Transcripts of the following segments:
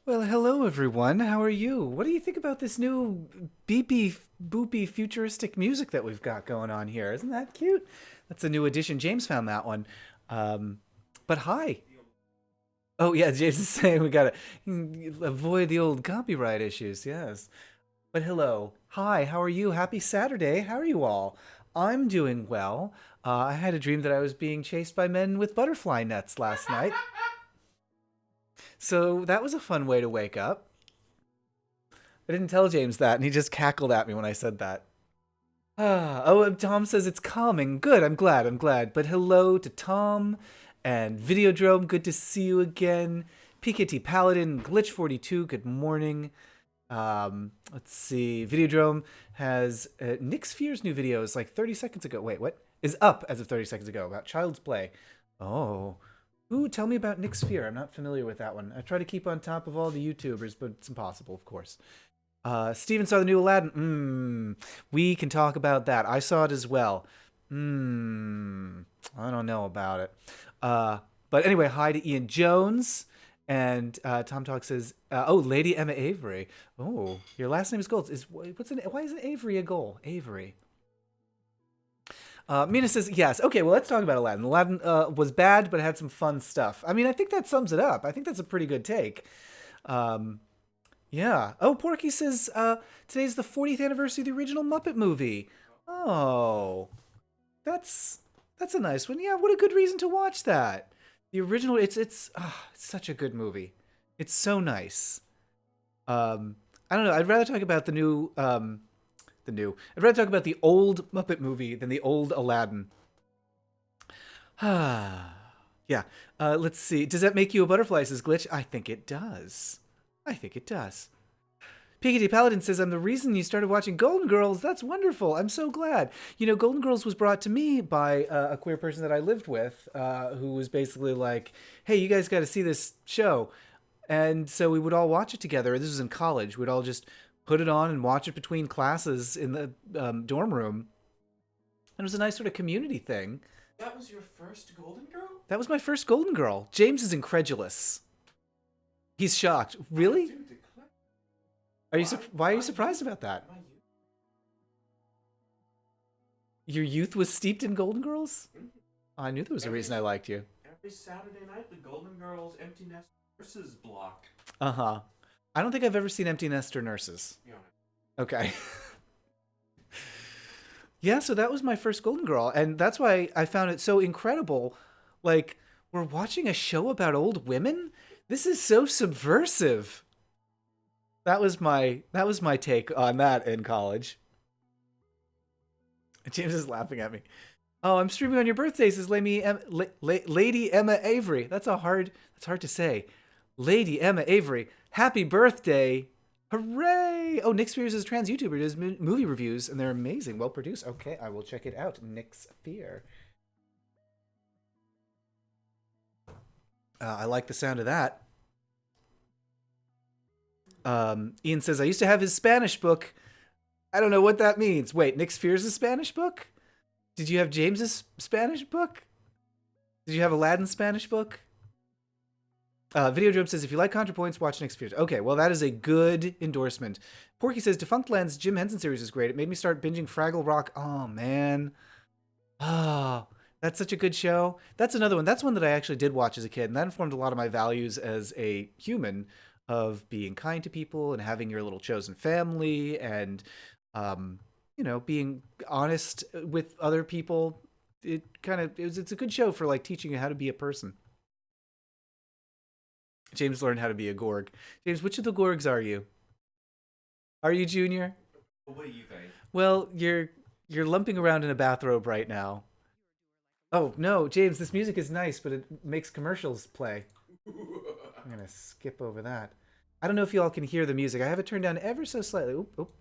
Well, hello everyone. How are you? What do you think about this new beepy, boopy, futuristic music that we've got going on here? Isn't that cute? That's a new addition. James found that one. Um, but hi. Oh yeah, James is saying we gotta avoid the old copyright issues. Yes. But hello. Hi. How are you? Happy Saturday. How are you all? I'm doing well. I had a dream that I was being chased by men with butterfly nets last night. So that was a fun way to wake up. I didn't tell James that, and he just cackled at me when I said that. Oh, Tom says it's calming. Good, I'm glad, I'm glad. But hello to Tom and Videodrome, good to see you again. PKT Paladin, Glitch42, good morning. Let's see. Videodrome has Nyx Fear's new video is like 30 seconds ago. Wait, what? Is up as of 30 seconds ago about Child's Play. Oh. Ooh, tell me about Nyx Fear. I'm not familiar with that one. I try to keep on top of all the YouTubers, but it's impossible, of course. Steven saw the new Aladdin. We can talk about that. I saw it as well. I don't know about it. But anyway, hi to Ian Jones. And Tom Talk says, "Oh, Lady Emma Avery. Oh, your last name is Gold. Why isn't Avery a goal? Avery." Mina says, "Yes. Okay, well, let's talk about Aladdin. Aladdin was bad, but it had some fun stuff. I mean, I think that sums it up. I think that's a pretty good take. Um, yeah. Oh, Porky says today's the 40th anniversary of the original Muppet movie. Oh, that's that's a nice one. Yeah, what a good reason to watch that. The original, it's such a good movie. It's so nice. I don't know. I'd rather talk about I'd rather talk about the old Muppet movie than the old Aladdin. Yeah. Let's see. Does that make you a butterfly? Says Glitch. I think it does. I think it does. Piketty Paladin says, I'm the reason you started watching Golden Girls. That's wonderful. I'm so glad. You know, Golden Girls was brought to me by a queer person that I lived with who was basically like, hey, you guys got to see this show. And so we would all watch it together. This was in college. We'd all just put it on and watch it between classes in the dorm room. And it was a nice sort of community thing. That was your first Golden Girl? That was my first Golden Girl. James is incredulous. He's shocked. Really? Are you? Why are you surprised about that? Your youth was steeped in Golden Girls? Oh, I knew there was a reason I liked you. Every Saturday night, the Golden Girls Empty Nest Nurses block. Uh-huh. I don't think I've ever seen Empty Nester Nurses. Yeah. Okay. Yeah, so that was my first Golden Girl, and that's why I found it so incredible. Like, we're watching a show about old women? This is so subversive. That was my take on that in college. James is laughing at me. Oh, I'm streaming on your birthday, says Lady Emma Avery. That's hard to say. Lady Emma Avery, happy birthday. Hooray! Oh, Nyx Fear is a trans YouTuber. Does movie reviews, and they're amazing, well produced. Okay, I will check it out. Nyx Fear. I like the sound of that. Ian says, I used to have his Spanish book. I don't know what that means. Wait, Nyx Fear's a Spanish book? Did you have James's Spanish book? Did you have Aladdin's Spanish book? Videodrome says, if you like ContraPoints, watch Nyx Fear. Okay, well, that is a good endorsement. Porky says, Defunct Land's Jim Henson series is great. It made me start binging Fraggle Rock. Oh, man. Oh, that's such a good show. That's another one. That's one that I actually did watch as a kid, and that informed a lot of my values as a human of being kind to people and having your little chosen family and, being honest with other people. It's a good show for like teaching you how to be a person. James learned how to be a Gorg. James, which of the Gorgs are you? Are you Junior? What do you think? Well, you're lumping around in a bathrobe right now. Oh no, James, this music is nice, but it makes commercials play. I'm gonna skip over that. I don't know if you all can hear the music. I have it turned down ever so slightly.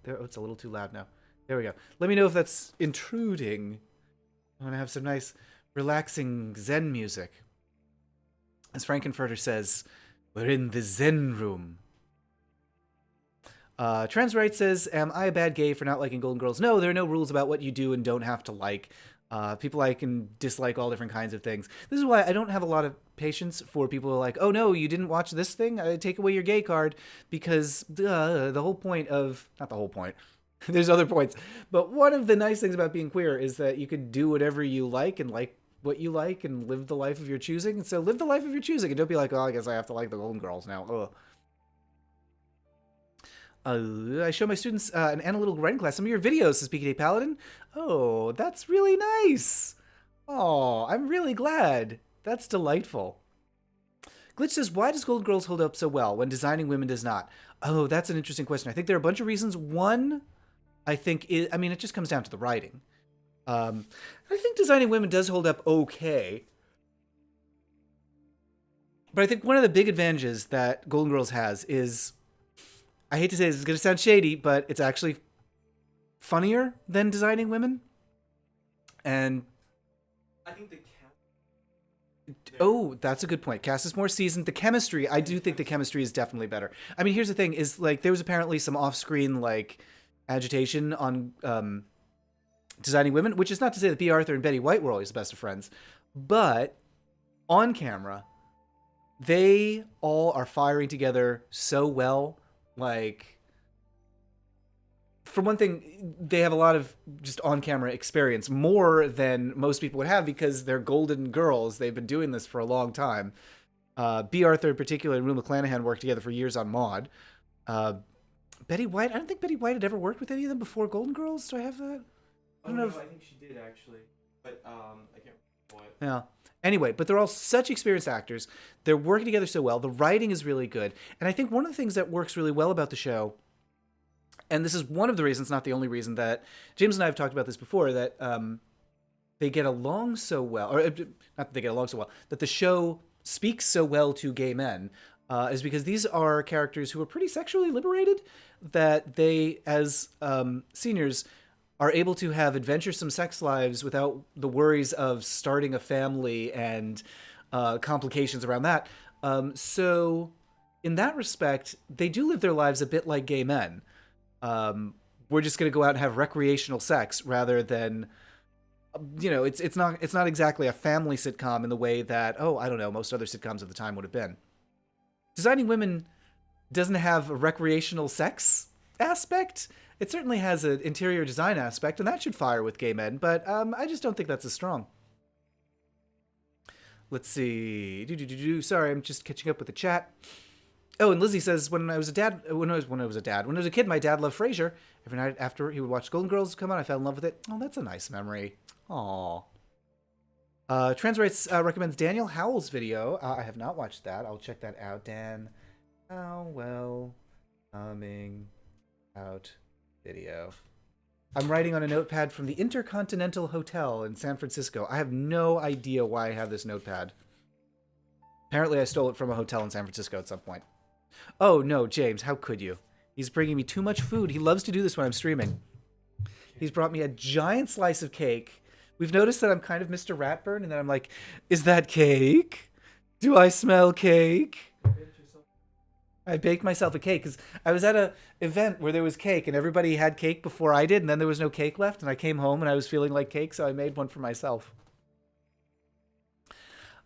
There. Oh, it's a little too loud now. There we go. Let me know if that's intruding. I'm gonna have some nice, relaxing Zen music. As Frankenfurter says, we're in the Zen room. Transright says, am I a bad gay for not liking Golden Girls? No, there are no rules about what you do and don't have to like. People like and dislike all different kinds of things. This is why I don't have a lot of patience for people who are like, oh no, you didn't watch this thing? I take away your gay card, because the whole point of, not the whole point, there's other points, but one of the nice things about being queer is that you can do whatever you like and like what you like and live the life of your choosing. And so live the life of your choosing and don't be like, oh, I guess I have to like the Golden Girls now. Ugh. I show my students an analytical writing class some of your videos, says PKD Paladin. Oh, that's really nice. Oh, I'm really glad. That's delightful. Glitch says, why does Golden Girls hold up so well when designing women does not? Oh, that's an interesting question. I think there are a bunch of reasons. One, I think, it just comes down to the writing. I think designing women does hold up okay. But I think one of the big advantages that Golden Girls has is, I hate to say this, it's going to sound shady, but it's actually funnier than designing women. And I think the cast. oh, that's a good point. Cast is more seasoned. The chemistry, I do think the chemistry is definitely better. I mean, here's the thing: is like there was apparently some off-screen like agitation on designing women, which is not to say that B. Arthur and Betty White were always the best of friends, but on camera, they all are firing together so well. Like, for one thing, they have a lot of just on-camera experience, more than most people would have because they're Golden Girls. They've been doing this for a long time. B. Arthur in particular and Rue McClanahan worked together for years on Maude. Betty White, I don't think Betty White had ever worked with any of them before Golden Girls. Do I have that? I don't know. I think she did actually, but I can't remember what. Yeah. Anyway, but they're all such experienced actors. They're working together so well. The writing is really good. And I think one of the things that works really well about the show, and this is one of the reasons, not the only reason, that James and I have talked about this before, that they get along so well, or not that they get along so well, that the show speaks so well to gay men, is because these are characters who are pretty sexually liberated, that they, as seniors, are able to have adventuresome sex lives without the worries of starting a family and complications around that. So in that respect, they do live their lives a bit like gay men. We're just going to go out and have recreational sex rather than, it's not exactly a family sitcom in the way that, I don't know, most other sitcoms of the time would have been. Designing Women doesn't have a recreational sex aspect. It certainly has an interior design aspect, and that should fire with gay men, but I just don't think that's as strong. Let's see. Sorry, I'm just catching up with the chat. Oh, and Lizzie says, when I was a kid, my dad loved Frasier. Every night after he would watch Golden Girls come on, I fell in love with it. Oh, that's a nice memory. Aw. Transrights recommends Daniel Howell's video. I have not watched that. I'll check that out. Dan Howell coming out video. I'm writing on a notepad from the Intercontinental Hotel in San Francisco. I have no idea why I have this notepad. Apparently I stole it from a hotel in San Francisco at some point. Oh no, James, how could you? He's bringing me too much food. He loves to do this when I'm streaming. He's brought me a giant slice of cake. We've noticed that I'm kind of Mr. Ratburn, and then I'm like, is that cake? Do I smell cake? I baked myself a cake because I was at an event where there was cake and everybody had cake before I did, and then there was no cake left, and I came home and I was feeling like cake, so I made one for myself.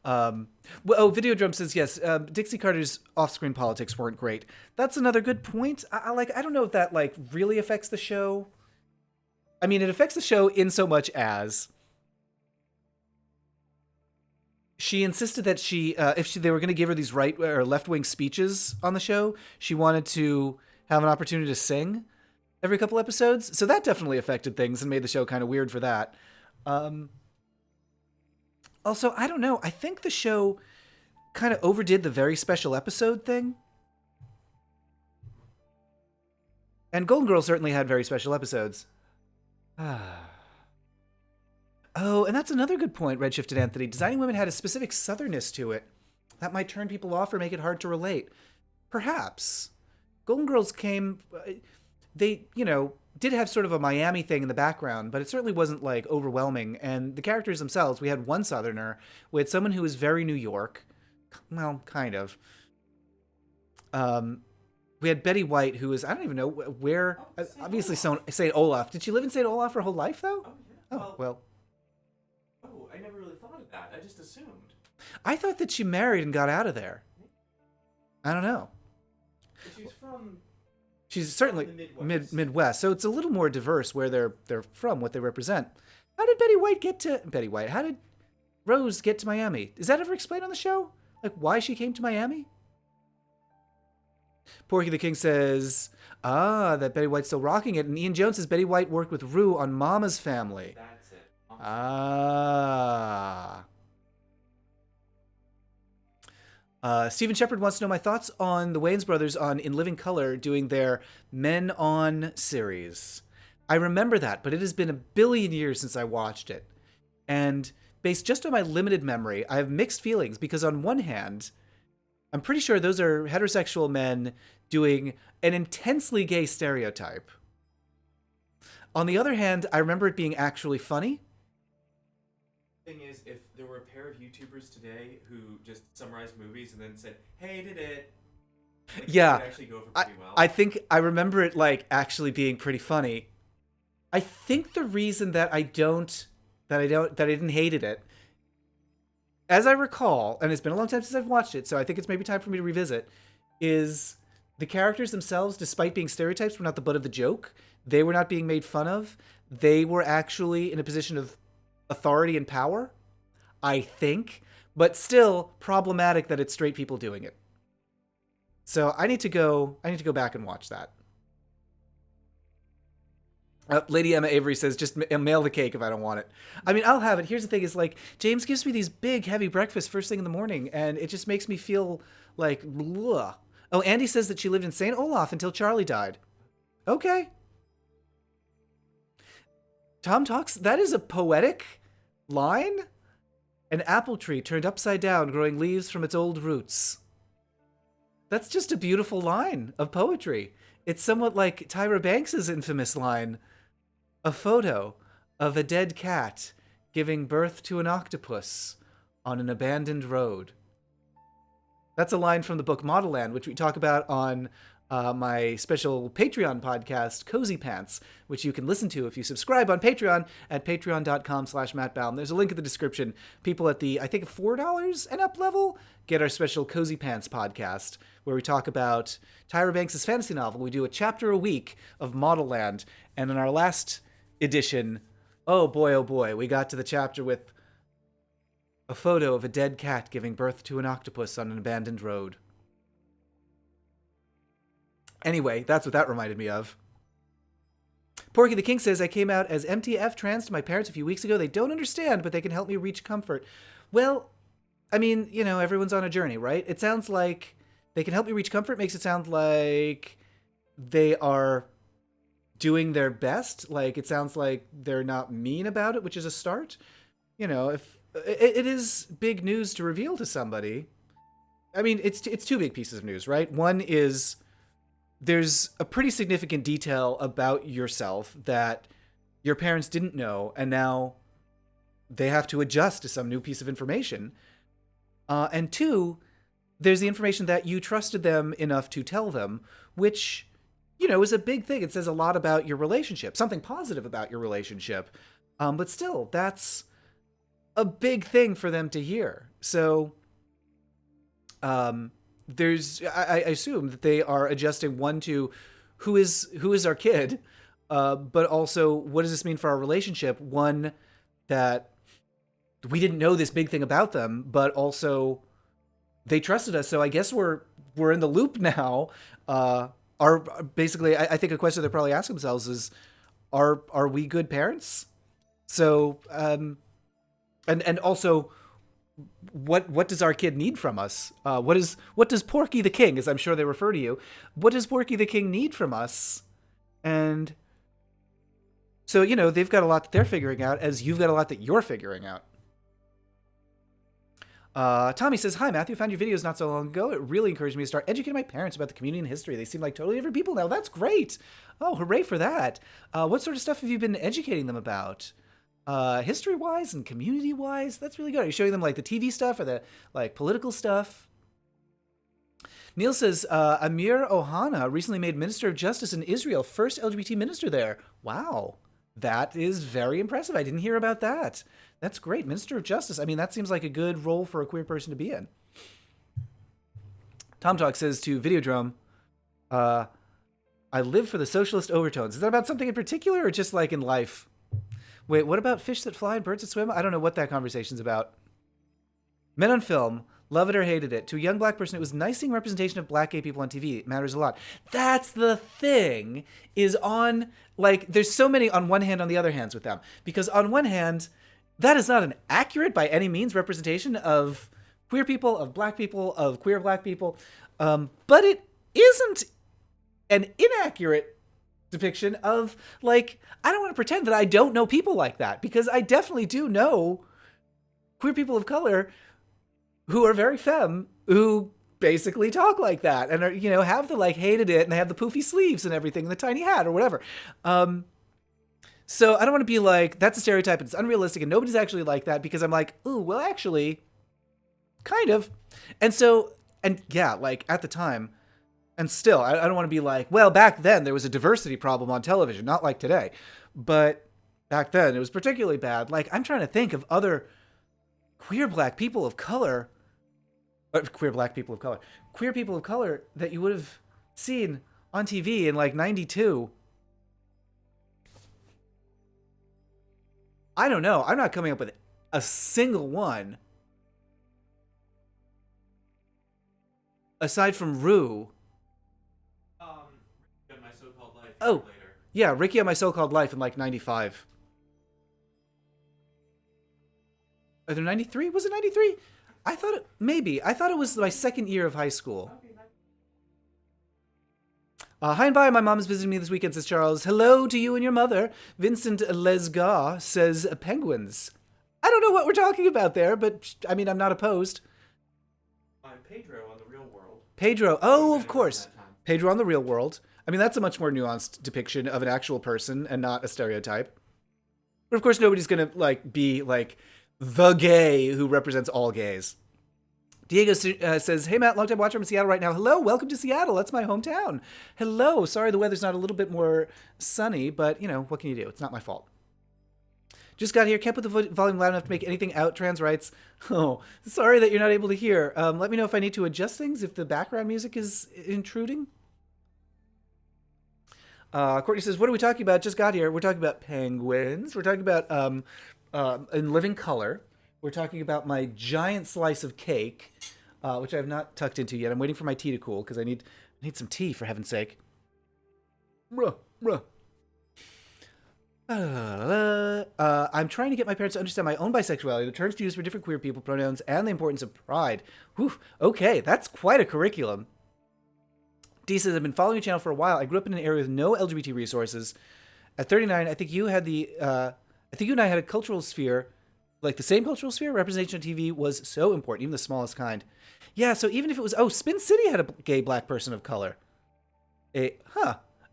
Videodrum says, yes, Dixie Carter's off-screen politics weren't great. That's another good point. I don't know if that really affects the show. I mean, it affects the show in so much as she insisted that they were going to give her these right or left-wing speeches on the show, she wanted to have an opportunity to sing every couple episodes. So that definitely affected things and made the show kind of weird for that. Also, I don't know. I think the show kind of overdid the very special episode thing. And Golden Girls certainly had very special episodes. Oh, and that's another good point, Redshifted Anthony. Designing Women had a specific southernness to it. That might turn people off or make it hard to relate. Perhaps. Golden Girls came... They, did have sort of a Miami thing in the background, but it certainly wasn't, overwhelming. And the characters themselves, we had one southerner. We had someone who was very New York. Well, kind of. We had Betty White, who was, I don't even know where... obviously, St. Olaf. Did she live in St. Olaf her whole life, though? Oh, yeah. Oh, well... assumed. I thought that she married and got out of there. I don't know. But she's from... She's certainly Midwest. Midwest, so it's a little more diverse where they're from, what they represent. How did How did Rose get to Miami? Is that ever explained on the show? Like why she came to Miami? Porky the King says, that Betty White's still rocking it. And Ian Jones says Betty White worked with Rue on Mama's Family. That's it. Stephen Shepard wants to know my thoughts on the Wayans brothers on In Living Color doing their Men On series. I remember that, but it has been a billion years since I watched it. And based just on my limited memory, I have mixed feelings because on one hand, I'm pretty sure those are heterosexual men doing an intensely gay stereotype. On the other hand, I remember it being actually funny. Thing is, if there were a pair of YouTubers today who just summarized movies and then said, "Hey, did it," like, Yeah, it would actually go over pretty well. I think I remember it like actually being pretty funny. I think the reason that I didn't hated it, as I recall, and it's been a long time since I've watched it, so I think it's maybe time for me to revisit, is the characters themselves, despite being stereotypes, were not the butt of the joke. They were not being made fun of. They were actually in a position of authority and power, I think, but still problematic that it's straight people doing it. So I need to go back and watch that. Lady Emma Avery says, just mail the cake if I don't want it. I mean, I'll have it. Here's the thing is, like, James gives me these big, heavy breakfasts first thing in the morning, and it just makes me feel like, bleh. Oh, Andy says that she lived in St. Olaf until Charlie died. Okay. Tom talks, that is a poetic line? An apple tree turned upside down, growing leaves from its old roots. That's just a beautiful line of poetry. It's somewhat like Tyra Banks's infamous line, a photo of a dead cat giving birth to an octopus on an abandoned road. That's a line from the book Model Land, which we talk about on my special Patreon podcast, Cozy Pants, which you can listen to if you subscribe on Patreon at patreon.com/Matt Baume. There's a link in the description. People at the, I think, $4 and up level get our special Cozy Pants podcast, where we talk about Tyra Banks' fantasy novel. We do a chapter a week of Model Land. And in our last edition, oh boy, we got to the chapter with a photo of a dead cat giving birth to an octopus on an abandoned road. Anyway, that's what that reminded me of. Porky the King says, I came out as MTF trans to my parents a few weeks ago. They don't understand, but they can help me reach comfort. Well, I mean, you know, everyone's on a journey, right? It sounds like they can help you reach comfort. Makes it sound like they are doing their best. Like, it sounds like they're not mean about it, which is a start. You know, if it is big news to reveal to somebody. I mean, it's two big pieces of news, right? One is there's a pretty significant detail about yourself that your parents didn't know, and now they have to adjust to some new piece of information. And two, there's the information that you trusted them enough to tell them, which, you know, is a big thing. It says a lot about your relationship, something positive about your relationship. But still, that's a big thing for them to hear. So, I assume that they are adjusting, one, to who is our kid, but also what does this mean for our relationship? One, that we didn't know this big thing about them, but also they trusted us. So I guess we're in the loop now. Basically, I think a question they're probably asking themselves is, are we good parents? So, and also, what does our kid need from us? What does Porky the King, as I'm sure they refer to you, what does Porky the King need from us? And so, you know, they've got a lot that they're figuring out, as you've got a lot that you're figuring out. Tommy says, hi, Matthew, found your videos not so long ago. It really encouraged me to start educating my parents about the community and history. They seem like totally different people now. That's great. Oh, hooray for that. What sort of stuff have you been educating them about? History-wise and community-wise? That's really good. Are you showing them, like, the TV stuff or the, like, political stuff? Neil says, Amir Ohana recently made Minister of Justice in Israel, first LGBT minister there. Wow. That is very impressive. I didn't hear about that. That's great. Minister of Justice. I mean, that seems like a good role for a queer person to be in. Tom Talk says to Videodrome, I live for the socialist overtones. Is that about something in particular or just like in life? Wait, what about fish that fly and birds that swim? I don't know what that conversation's about. Men on Film, love it or hated it. To a young black person, it was nice seeing representation of black gay people on TV. It matters a lot. That's the thing, is on, like, there's so many on one hand, on the other hands with them. Because on one hand, that is not an accurate, by any means, representation of queer people, of black people, of queer black people. But it isn't an inaccurate depiction of, like, I don't want to pretend that I don't know people like that, because I definitely do know queer people of color who are very femme, who basically talk like that and are, you know, have the, like, hated it and they have the poofy sleeves and everything and the tiny hat or whatever. So I don't want to be like, that's a stereotype and it's unrealistic and nobody's actually like that, because I'm like, ooh, well, actually, kind of. And so, and yeah, like at the time, and still, I don't want to be like, well, back then there was a diversity problem on television, not like today. But back then it was particularly bad. Like, I'm trying to think of other queer black people of color, queer people of color that you would have seen on TV in like 92. I don't know. I'm not coming up with a single one. Aside from Rue. My So-Called Life. Oh, later. Yeah, Ricky on My So-Called Life in like 95. Are there 93? Was it 93? I thought it was my second year of high school. Hi and bye, my mom's visiting me this weekend, says Charles. Hello to you and your mother. Vincent Lesgar says penguins. I don't know what we're talking about there, but I mean, I'm not opposed. Pedro on The Real World. Pedro, oh, of course. Pedro on The Real World. I mean, that's a much more nuanced depiction of an actual person and not a stereotype. But of course, nobody's gonna like be like the gay who represents all gays. Diego says, hey, Matt, long time watcher. I'm in Seattle right now. Hello, welcome to Seattle. That's my hometown. Hello. Sorry the weather's not a little bit more sunny, but, you know, what can you do? It's not my fault. Just got here. Can't put the volume loud enough to make anything out. Trans rights. Oh, sorry that you're not able to hear. Let me know if I need to adjust things, if the background music is intruding. Courtney says, what are we talking about? Just got here. We're talking about penguins. We're talking about in living color. We're talking about my giant slice of cake, which I have not tucked into yet. I'm waiting for my tea to cool because I need some tea, for heaven's sake. I'm trying to get my parents to understand my own bisexuality, the terms to use for different queer people, pronouns, and the importance of pride. Whew, okay, that's quite a curriculum. D says, I've been following your channel for a while. I grew up in an area with no LGBT resources. At 39, I think you and I had a cultural sphere, like the same cultural sphere. Representation on TV was so important, even the smallest kind. Yeah, so even if it was, Spin City had a gay black person of color. I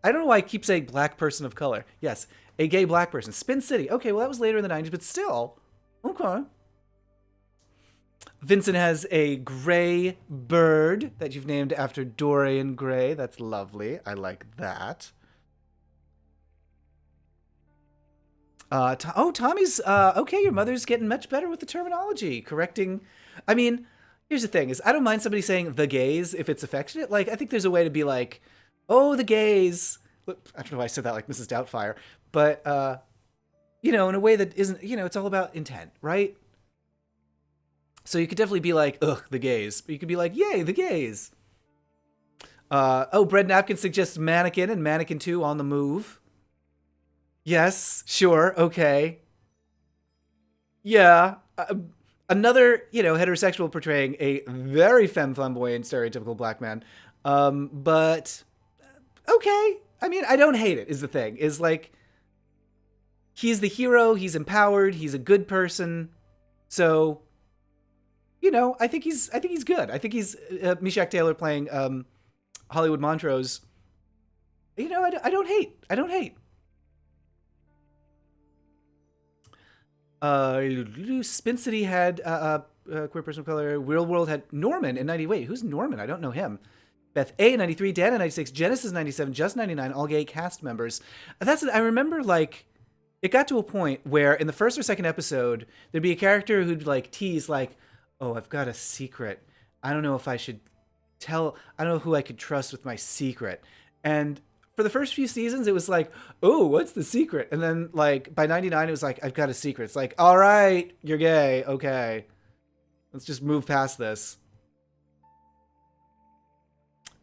don't know why I keep saying black person of color. Yes, a gay black person. Spin City. Okay, well, that was later in the 90s, but still. Okay. Vincent has a gray bird that you've named after Dorian Gray. That's lovely. I like that. Tommy's, okay, your mother's getting much better with the terminology. Correcting, I mean, here's the thing, is I don't mind somebody saying the gays if it's affectionate. Like, I think there's a way to be like, oh, the gays. I don't know why I said that like Mrs. Doubtfire. But, in a way that isn't, it's all about intent, right? So you could definitely be like, ugh, the gays. But you could be like, yay, the gays. Bread Napkin suggests Mannequin and Mannequin 2 on the move. Yes, sure, okay. Yeah, another, heterosexual portraying a very flamboyant, stereotypical black man. But, okay. I mean, I don't hate it, is the thing. Is like, he's the hero, he's empowered, he's a good person. So, I think he's good. I think he's Meshach Taylor playing Hollywood Montrose. I don't hate. Spin City had queer person of color. Real World had Norman in 90. Wait, who's Norman? I don't know him. Beth A in 93, Dan in 96, Genesis 97, Just 99, all gay cast members. I remember like it got to a point where in the first or second episode, there'd be a character who'd like tease like, "Oh, I've got a secret. I don't know if I should tell. I don't know who I could trust with my secret." And for the first few seasons, it was like, "Oh, what's the secret?" And then like by 99, it was like, "I've got a secret." It's like, "All right, you're gay. Okay, let's just move past this."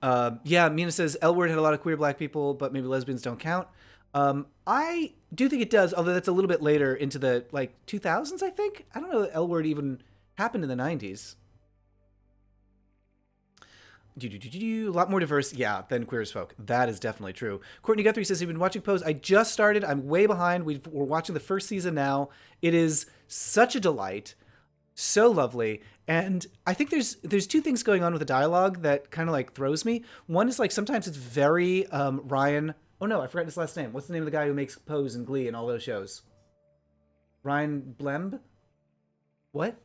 Yeah, Mina says L Word had a lot of queer black people, but maybe lesbians don't count. I do think it does, although that's a little bit later into the like 2000s. I think I don't know that L Word even happened in the 90s. A lot more diverse, yeah, than queer as folk. That is definitely true. Courtney Guthrie says, "You've been watching Pose. I just started. I'm way behind. We're watching the first season now. It is such a delight, so lovely." And I think there's two things going on with the dialogue that kind of like throws me. One is like sometimes it's very Ryan. Oh no, I forgot his last name. What's the name of the guy who makes Pose and Glee and all those shows? Ryan Blemb. What?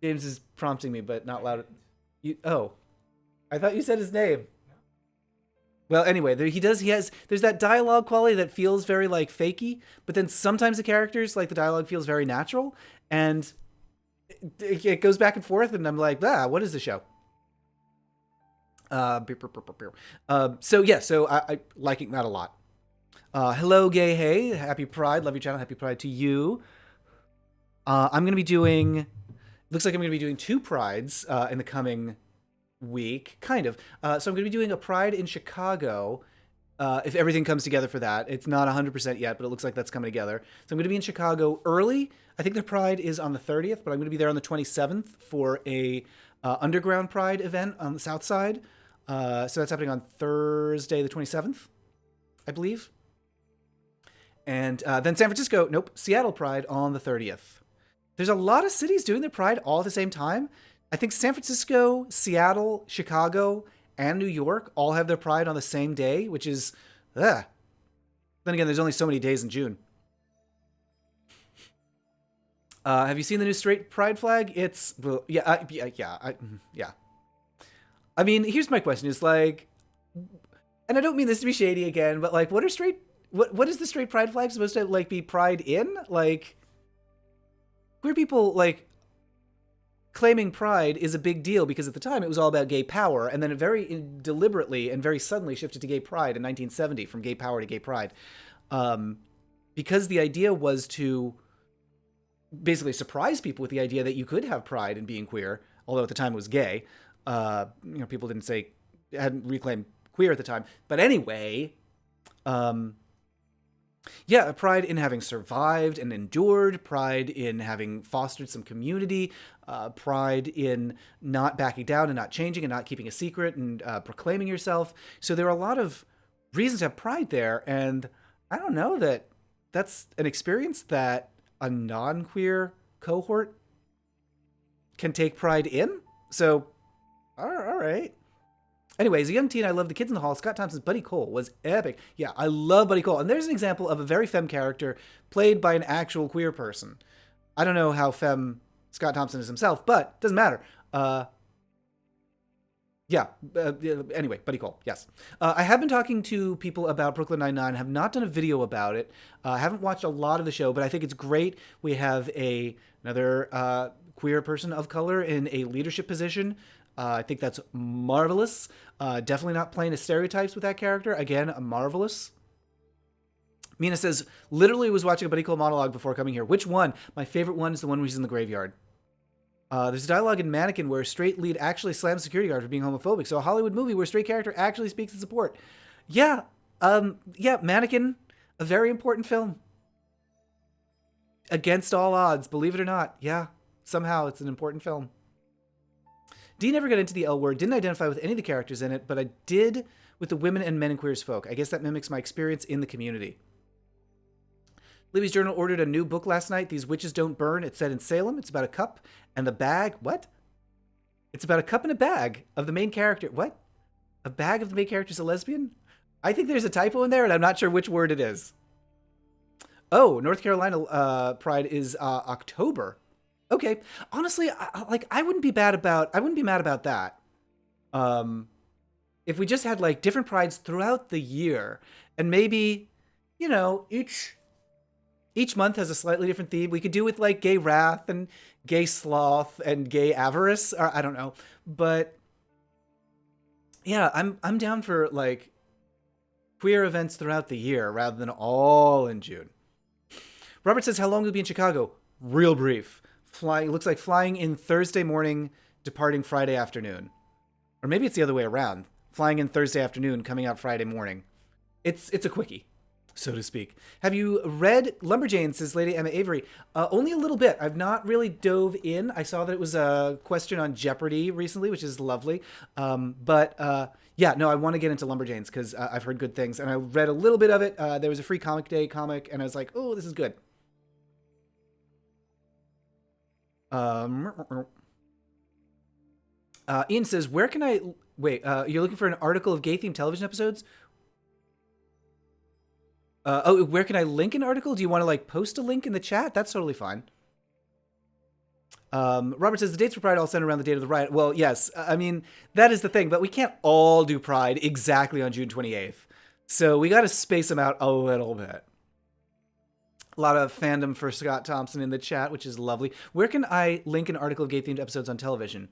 James is prompting me, but not loud. Oh, I thought you said his name. Well, anyway, there's that dialogue quality that feels very like fakey, but then sometimes the characters, like the dialogue feels very natural, and it goes back and forth, and I'm like, what is the show? So I liking that a lot. Hello, gay, hey, happy Pride, love your channel, happy Pride to you. I'm gonna be doing. Looks like I'm going to be doing 2 prides in the coming week, kind of. So I'm going to be doing a pride in Chicago if everything comes together for that. It's not 100% yet, but it looks like that's coming together. So I'm going to be in Chicago early. I think their pride is on the 30th, but I'm going to be there on the 27th for a underground pride event on the south side. So that's happening on Thursday the 27th, I believe. And then Seattle Pride on the 30th. There's a lot of cities doing their Pride all at the same time. I think San Francisco, Seattle, Chicago, and New York all have their Pride on the same day, which is, Then again, there's only so many days in June. Have you seen the new straight Pride flag? It's, yeah. I mean, here's my question: is like, and I don't mean this to be shady again, but like, what is the straight Pride flag supposed to like be Pride in? Like, queer people like claiming pride is a big deal because at the time it was all about gay power, and then it very deliberately and very suddenly shifted to gay pride in 1970 from gay power to gay pride, because the idea was to basically surprise people with the idea that you could have pride in being queer, although at the time it was gay. People hadn't reclaimed queer at the time, but anyway. Yeah, pride in having survived and endured, pride in having fostered some community, pride in not backing down and not changing and not keeping a secret and proclaiming yourself. So there are a lot of reasons to have pride there, and I don't know that that's an experience that a non-queer cohort can take pride in. So, all right. Anyway, as a young teen, I loved The Kids in the Hall. Scott Thompson's Buddy Cole was epic. Yeah, I love Buddy Cole. And there's an example of a very femme character played by an actual queer person. I don't know how femme Scott Thompson is himself, but doesn't matter. Anyway, Buddy Cole, yes. I have been talking to people about Brooklyn Nine-Nine. Have not done a video about it. I haven't watched a lot of the show, but I think it's great. We have another queer person of color in a leadership position. I think that's marvelous. Definitely not playing the stereotypes with that character. Again, marvelous. Mina says, literally was watching a Buddy Cole monologue before coming here. Which one? My favorite one is the one where he's in the graveyard. There's a dialogue in Mannequin where a straight lead actually slams security guard for being homophobic. So a Hollywood movie where a straight character actually speaks in support. Yeah, Mannequin, a very important film. Against all odds, believe it or not. Yeah, somehow it's an important film. D never got into the L Word, didn't identify with any of the characters in it, but I did with the women and men and queer as folk. I guess that mimics my experience in the community. Libby's Journal ordered a new book last night, These Witches Don't Burn. It's set in Salem. It's about a cup and the bag. What? It's about a cup and a bag of the main character. What? A bag of the main character is a lesbian? I think there's a typo in there, and I'm not sure which word it is. Oh, North Carolina Pride is October. Okay, honestly, I wouldn't be mad about that. If we just had like different prides throughout the year, and maybe you know, each month has a slightly different theme. We could do with like gay wrath and gay sloth and gay avarice, or I don't know. But yeah, I'm down for like queer events throughout the year rather than all in June. Robert says, how long will you be in Chicago? Real brief. Flying looks like flying in Thursday morning, departing Friday afternoon. Or maybe it's the other way around. Flying in Thursday afternoon, coming out Friday morning. It's a quickie, so to speak. Have you read Lumberjane, says Lady Emma Avery? Only a little bit. I've not really dove in. I saw that it was a question on Jeopardy recently, which is lovely. Yeah, no, I want to get into Lumberjanes because I've heard good things. And I read a little bit of it. There was a free comic day comic, and I was like, oh, this is good. Ian says, where can I... Wait, you're looking for an article of gay-themed television episodes? Where can I link an article? Do you want to, like, post a link in the chat? That's totally fine. Robert says, the dates for Pride all centered around the date of the riot. Well, yes. I mean, that is the thing. But we can't all do Pride exactly on June 28th. So we got to space them out a little bit. A lot of fandom for Scott Thompson in the chat, which is lovely. Where can I link an article of gay-themed episodes on television?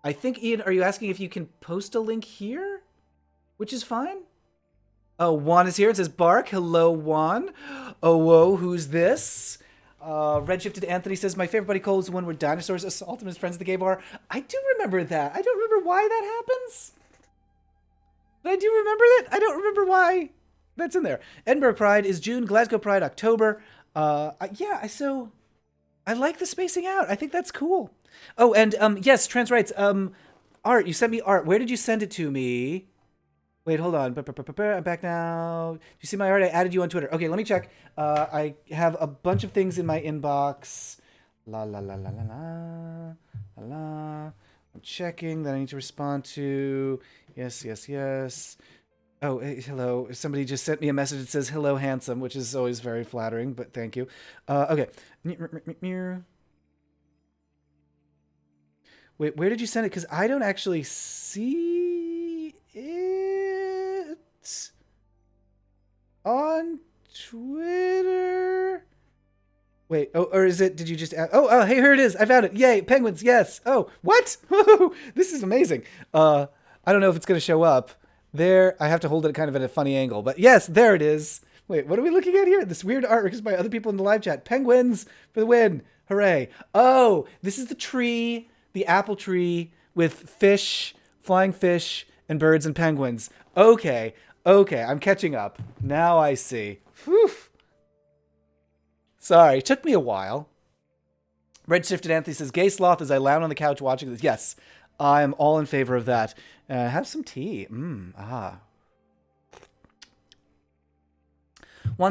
I think, Ian, are you asking if you can post a link here? Which is fine. Oh, Juan is here. It says, Bark. Hello, Juan. Oh, whoa, who's this? Redshifted Anthony says, my favorite buddy Cole is the one where dinosaurs assault him his friends at the gay bar. I do remember that. I don't remember why that happens. But I do remember that. I don't remember why that's in there. Edinburgh Pride is June. Glasgow Pride, October. Yeah, so I like the spacing out. I think that's cool. Oh, and yes, Trans writes, Art, you sent me art. Where did you send it to me? Wait, hold on. I'm back now. Do you see my art? I added you on Twitter. Okay, let me check. I have a bunch of things in my inbox. La la la la la la la la. I'm checking that I need to respond to. Yes, yes, yes. Oh, hey, hello. Somebody just sent me a message that says hello, handsome, which is always very flattering, but thank you. Okay. Wait, where did you send it? Because I don't actually see it on Twitter. Wait, oh, or is it, did you just add, hey, here it is. I found it. Yay, penguins, yes. Oh, what? This is amazing. I don't know if it's going to show up. There, I have to hold it kind of at a funny angle, but yes, there it is. Wait, what are we looking at here? This weird artwork is by other people in the live chat. Penguins for the win. Hooray. Oh, this is the tree, the apple tree with fish, flying fish, and birds and penguins. Okay, I'm catching up. Now I see. Whew. Sorry, it took me a while. Redshifted Anthony says, gay sloth as I lounge on the couch watching this. Yes, I am all in favor of that. Have some tea. Juan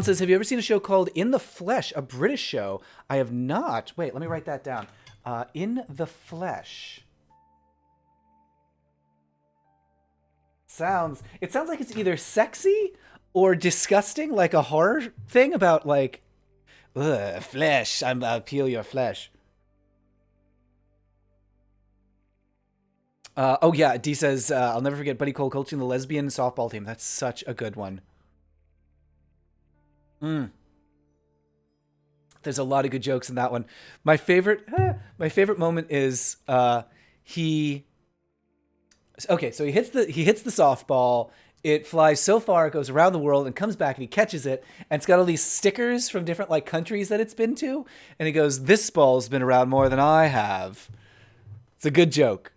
says, have you ever seen a show called In the Flesh, a British show? I have not. Wait, let me write that down. In the Flesh. It sounds like it's either sexy or disgusting, like a horror thing about like, ugh, flesh, I'll peel your flesh. Oh yeah, D says, I'll never forget Buddy Cole coaching the lesbian softball team. That's such a good one. There's a lot of good jokes in that one. My favorite moment is so he hits the softball. It flies so far, it goes around the world and comes back and he catches it. And it's got all these stickers from different like countries that it's been to. And he goes, this ball's been around more than I have. It's a good joke.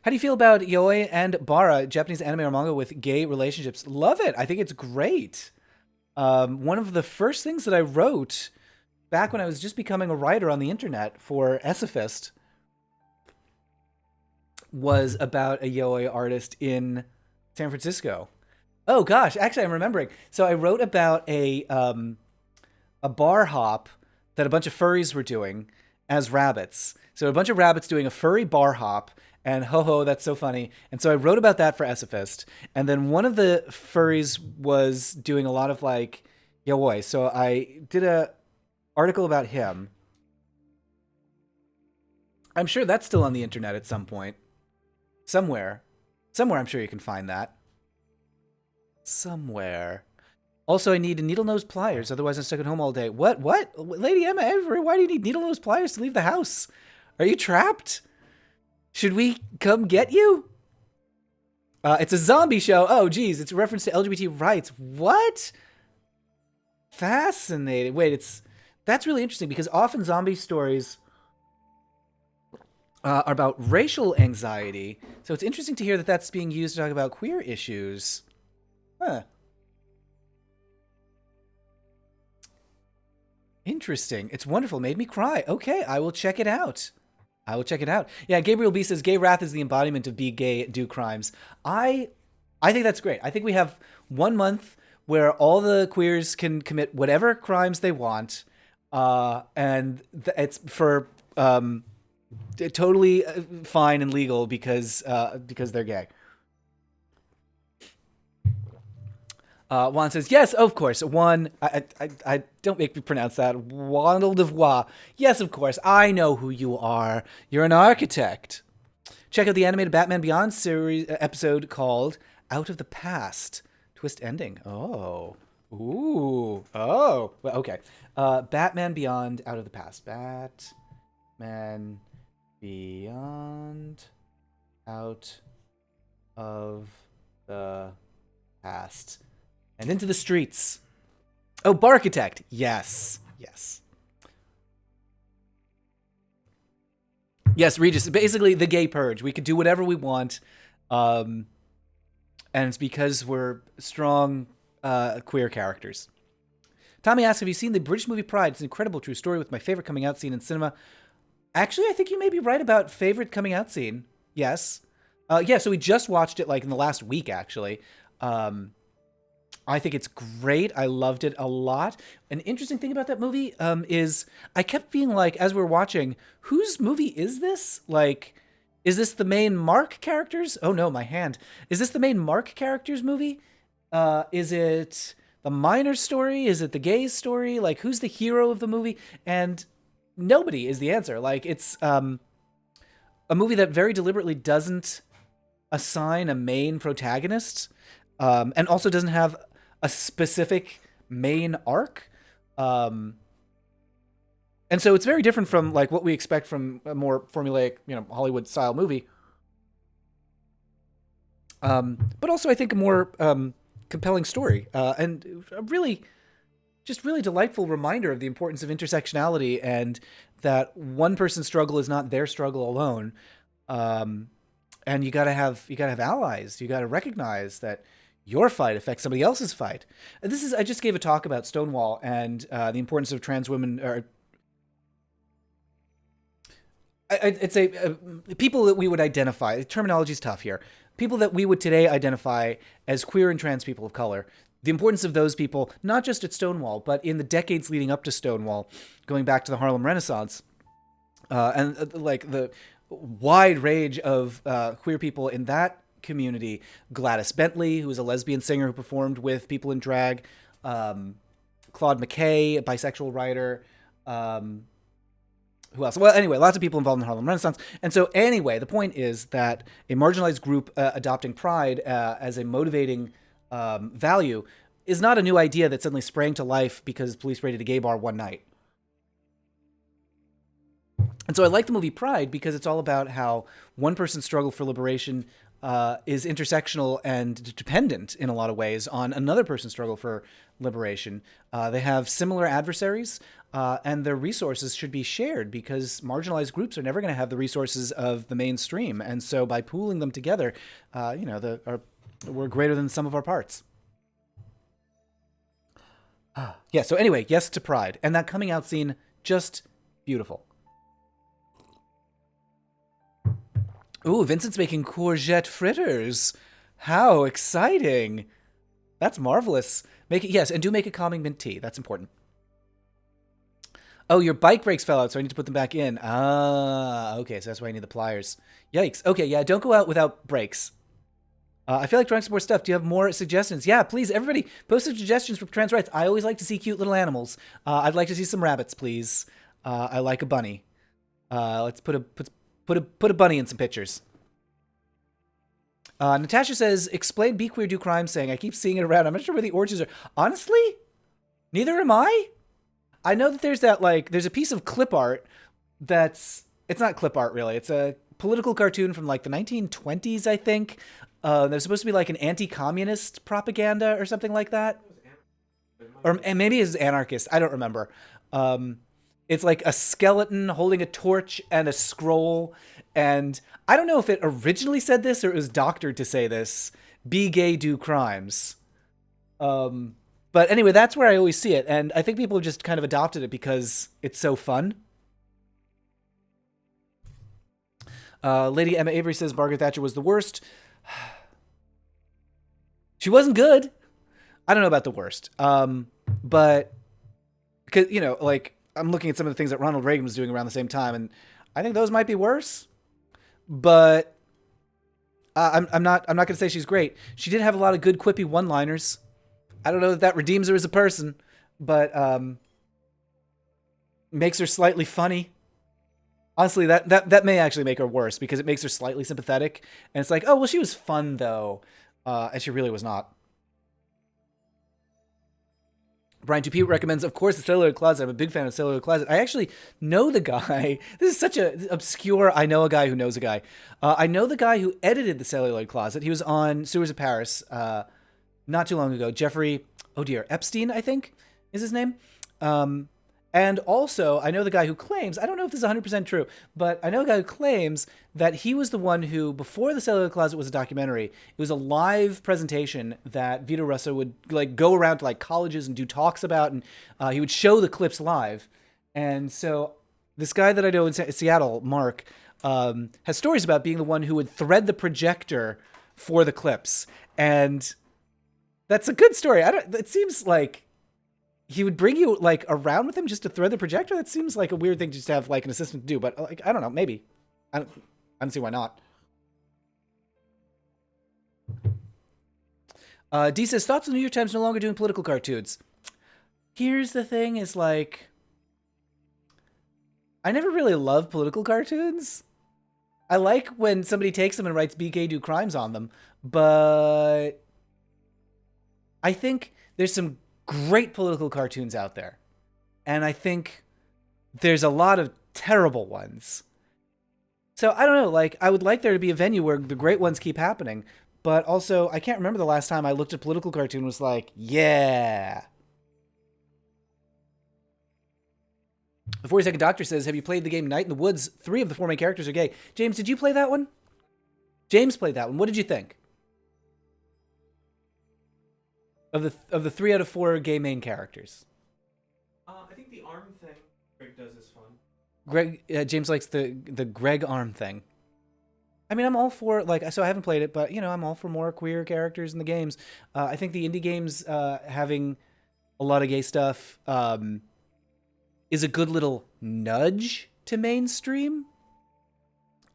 How do you feel about yaoi and bara, Japanese anime or manga with gay relationships? Love it. I think it's great. One of the first things that I wrote back when I was just becoming a writer on the internet for Esifist was about a yaoi artist in San Francisco. Oh gosh, actually I'm remembering. So I wrote about a bar hop that a bunch of furries were doing as rabbits. So a bunch of rabbits doing a furry bar hop, and ho, that's so funny. And so I wrote about that for Esifist. And then one of the furries was doing a lot of like yaoi. So I did a article about him. I'm sure that's still on the internet at some point. Somewhere I'm sure you can find that. somewhere. Also, I need needle nose pliers, otherwise I'm stuck at home all day. What? What? Lady Emma Avery, why do you need needle nose pliers to leave the house? Are you trapped? Should we come get you? It's a zombie show. Oh, geez, it's a reference to LGBT rights. What? Fascinating. Wait, that's really interesting because often zombie stories are about racial anxiety. So it's interesting to hear that that's being used to talk about queer issues. Huh. Interesting. It's wonderful. Made me cry. Okay, I will check it out. I will check it out. Yeah, Gabriel B says gay wrath is the embodiment of be gay, do crimes. I think that's great. I think we have 1 month where all the queers can commit whatever crimes they want, and it's for totally fine and legal because they're gay. Juan says, yes, of course. Juan, I don't make me pronounce that. Juan de Voir. Yes, of course. I know who you are. You're an architect. Check out the animated Batman Beyond series episode called Out of the Past. Twist ending. Oh. Ooh. Oh. Well, okay. Batman Beyond Out of the Past. Batman Beyond Out of the Past. And into the streets. Oh, Barchitect. Yes. Yes. Yes, Regis. Basically, the gay purge. We could do whatever we want. And it's because we're strong queer characters. Tommy asks, have you seen the British movie Pride? It's an incredible true story with my favorite coming out scene in cinema. Actually, I think you may be right about favorite coming out scene. Yes. Yeah, so we just watched it like in the last week, actually. I think it's great. I loved it a lot. An interesting thing about that movie is I kept being like, as we were watching, whose movie is this? Like, is this the main Mark characters? Oh no, my hand. Is this the main Mark characters movie? Is it the Minor story? Is it the gay story? Like, who's the hero of the movie? And nobody is the answer. Like, it's a movie that very deliberately doesn't assign a main protagonist, and also doesn't have a specific main arc. And so it's very different from like what we expect from a more formulaic, Hollywood style movie. But also I think a more compelling story, and a really delightful reminder of the importance of intersectionality and that one person's struggle is not their struggle alone. And you gotta have allies. You gotta recognize that your fight affects somebody else's fight. And I just gave a talk about Stonewall and the importance of trans women, or I'd say people that we would identify. Terminology is tough here. People that we would today identify as queer and trans people of color. The importance of those people, not just at Stonewall, but in the decades leading up to Stonewall, going back to the Harlem Renaissance, and like the wide range of queer people in that community. Gladys Bentley, who was a lesbian singer who performed with people in drag. Claude McKay, a bisexual writer. Who else? Well, anyway, lots of people involved in the Harlem Renaissance. And so anyway, the point is that a marginalized group adopting pride as a motivating value is not a new idea that suddenly sprang to life because police raided a gay bar one night. And so I like the movie Pride because it's all about how one person's struggle for liberation is intersectional and dependent in a lot of ways on another person's struggle for liberation. They have similar adversaries, and their resources should be shared because marginalized groups are never going to have the resources of the mainstream. And so by pooling them together, we're greater than the sum of our parts. Yeah, so anyway, yes to Pride. And that coming out scene, just beautiful. Ooh, Vincent's making courgette fritters. How exciting. That's marvelous. Yes, and do make a calming mint tea. That's important. Oh, your bike brakes fell out, so I need to put them back in. Ah, okay, so that's why I need the pliers. Yikes. Okay, yeah, don't go out without brakes. I feel like trying some more stuff. Do you have more suggestions? Yeah, please, everybody, post some suggestions for trans rights. I always like to see cute little animals. I'd like to see some rabbits, please. I like a bunny. Let's put a bunny in some pictures. Natasha says, explain Be Queer Do Crime, saying, I keep seeing it around. I'm not sure where the origins are. Honestly, neither am I. I know that there's there's a piece of clip art it's not clip art really. It's a political cartoon from like the 1920s, I think. There's supposed to be like an anti-communist propaganda or something like that. And maybe it's anarchist. I don't remember. It's like a skeleton holding a torch and a scroll. And I don't know if it originally said this or it was doctored to say this. Be gay, do crimes. But anyway, that's where I always see it. And I think people have just kind of adopted it because it's so fun. Lady Emma Avery says Margaret Thatcher was the worst. She wasn't good. I don't know about the worst. But because, you know, like I'm looking at some of the things that Ronald Reagan was doing around the same time, and I think those might be worse. But I'm not going to say she's great. She did have a lot of good quippy one-liners. I don't know if that redeems her as a person, but makes her slightly funny. Honestly, that may actually make her worse because it makes her slightly sympathetic. And it's like, oh, well, she was fun, though. And she really was not. Brian Dupuy recommends, of course, the Cellular Closet. I'm a big fan of Cellular Closet. I actually know the guy. This is such a obscure, I know a guy who knows a guy. I know the guy who edited the Cellular Closet. He was on Sewers of Paris not too long ago. Jeffrey, Epstein, I think, is his name. And also, I know the guy who claims, I don't know if this is 100% true, but I know a guy who claims that he was the one who, before the Cellular Closet was a documentary, it was a live presentation that Vito Russo would like go around to like colleges and do talks about, and he would show the clips live. And so this guy that I know in Seattle, Mark, has stories about being the one who would thread the projector for the clips. And that's a good story. It seems like he would bring you like around with him just to thread the projector. That seems like a weird thing just to have like an assistant to do, but like, I don't know, maybe. I don't see why not. D says, thoughts on the New York Times no longer doing political cartoons. Here's the thing is like, I never really loved political cartoons. I like when somebody takes them and writes BK do crimes on them, but I think there's some great political cartoons out there. And I think there's a lot of terrible ones. So I don't know, like I would like there to be a venue where the great ones keep happening, but also I can't remember the last time I looked at a political cartoon and was like, yeah. The 42nd Doctor says, have you played the game Night in the Woods? 3 of the 4 main characters are gay. James, did you play that one? James played that one. What did you think? Of the 3 out of 4 gay main characters. I think the arm thing Greg does is fun. James likes the Greg arm thing. I mean, I'm all for so I haven't played it, but you know, I'm all for more queer characters in the games. I think the indie games having a lot of gay stuff is a good little nudge to mainstream.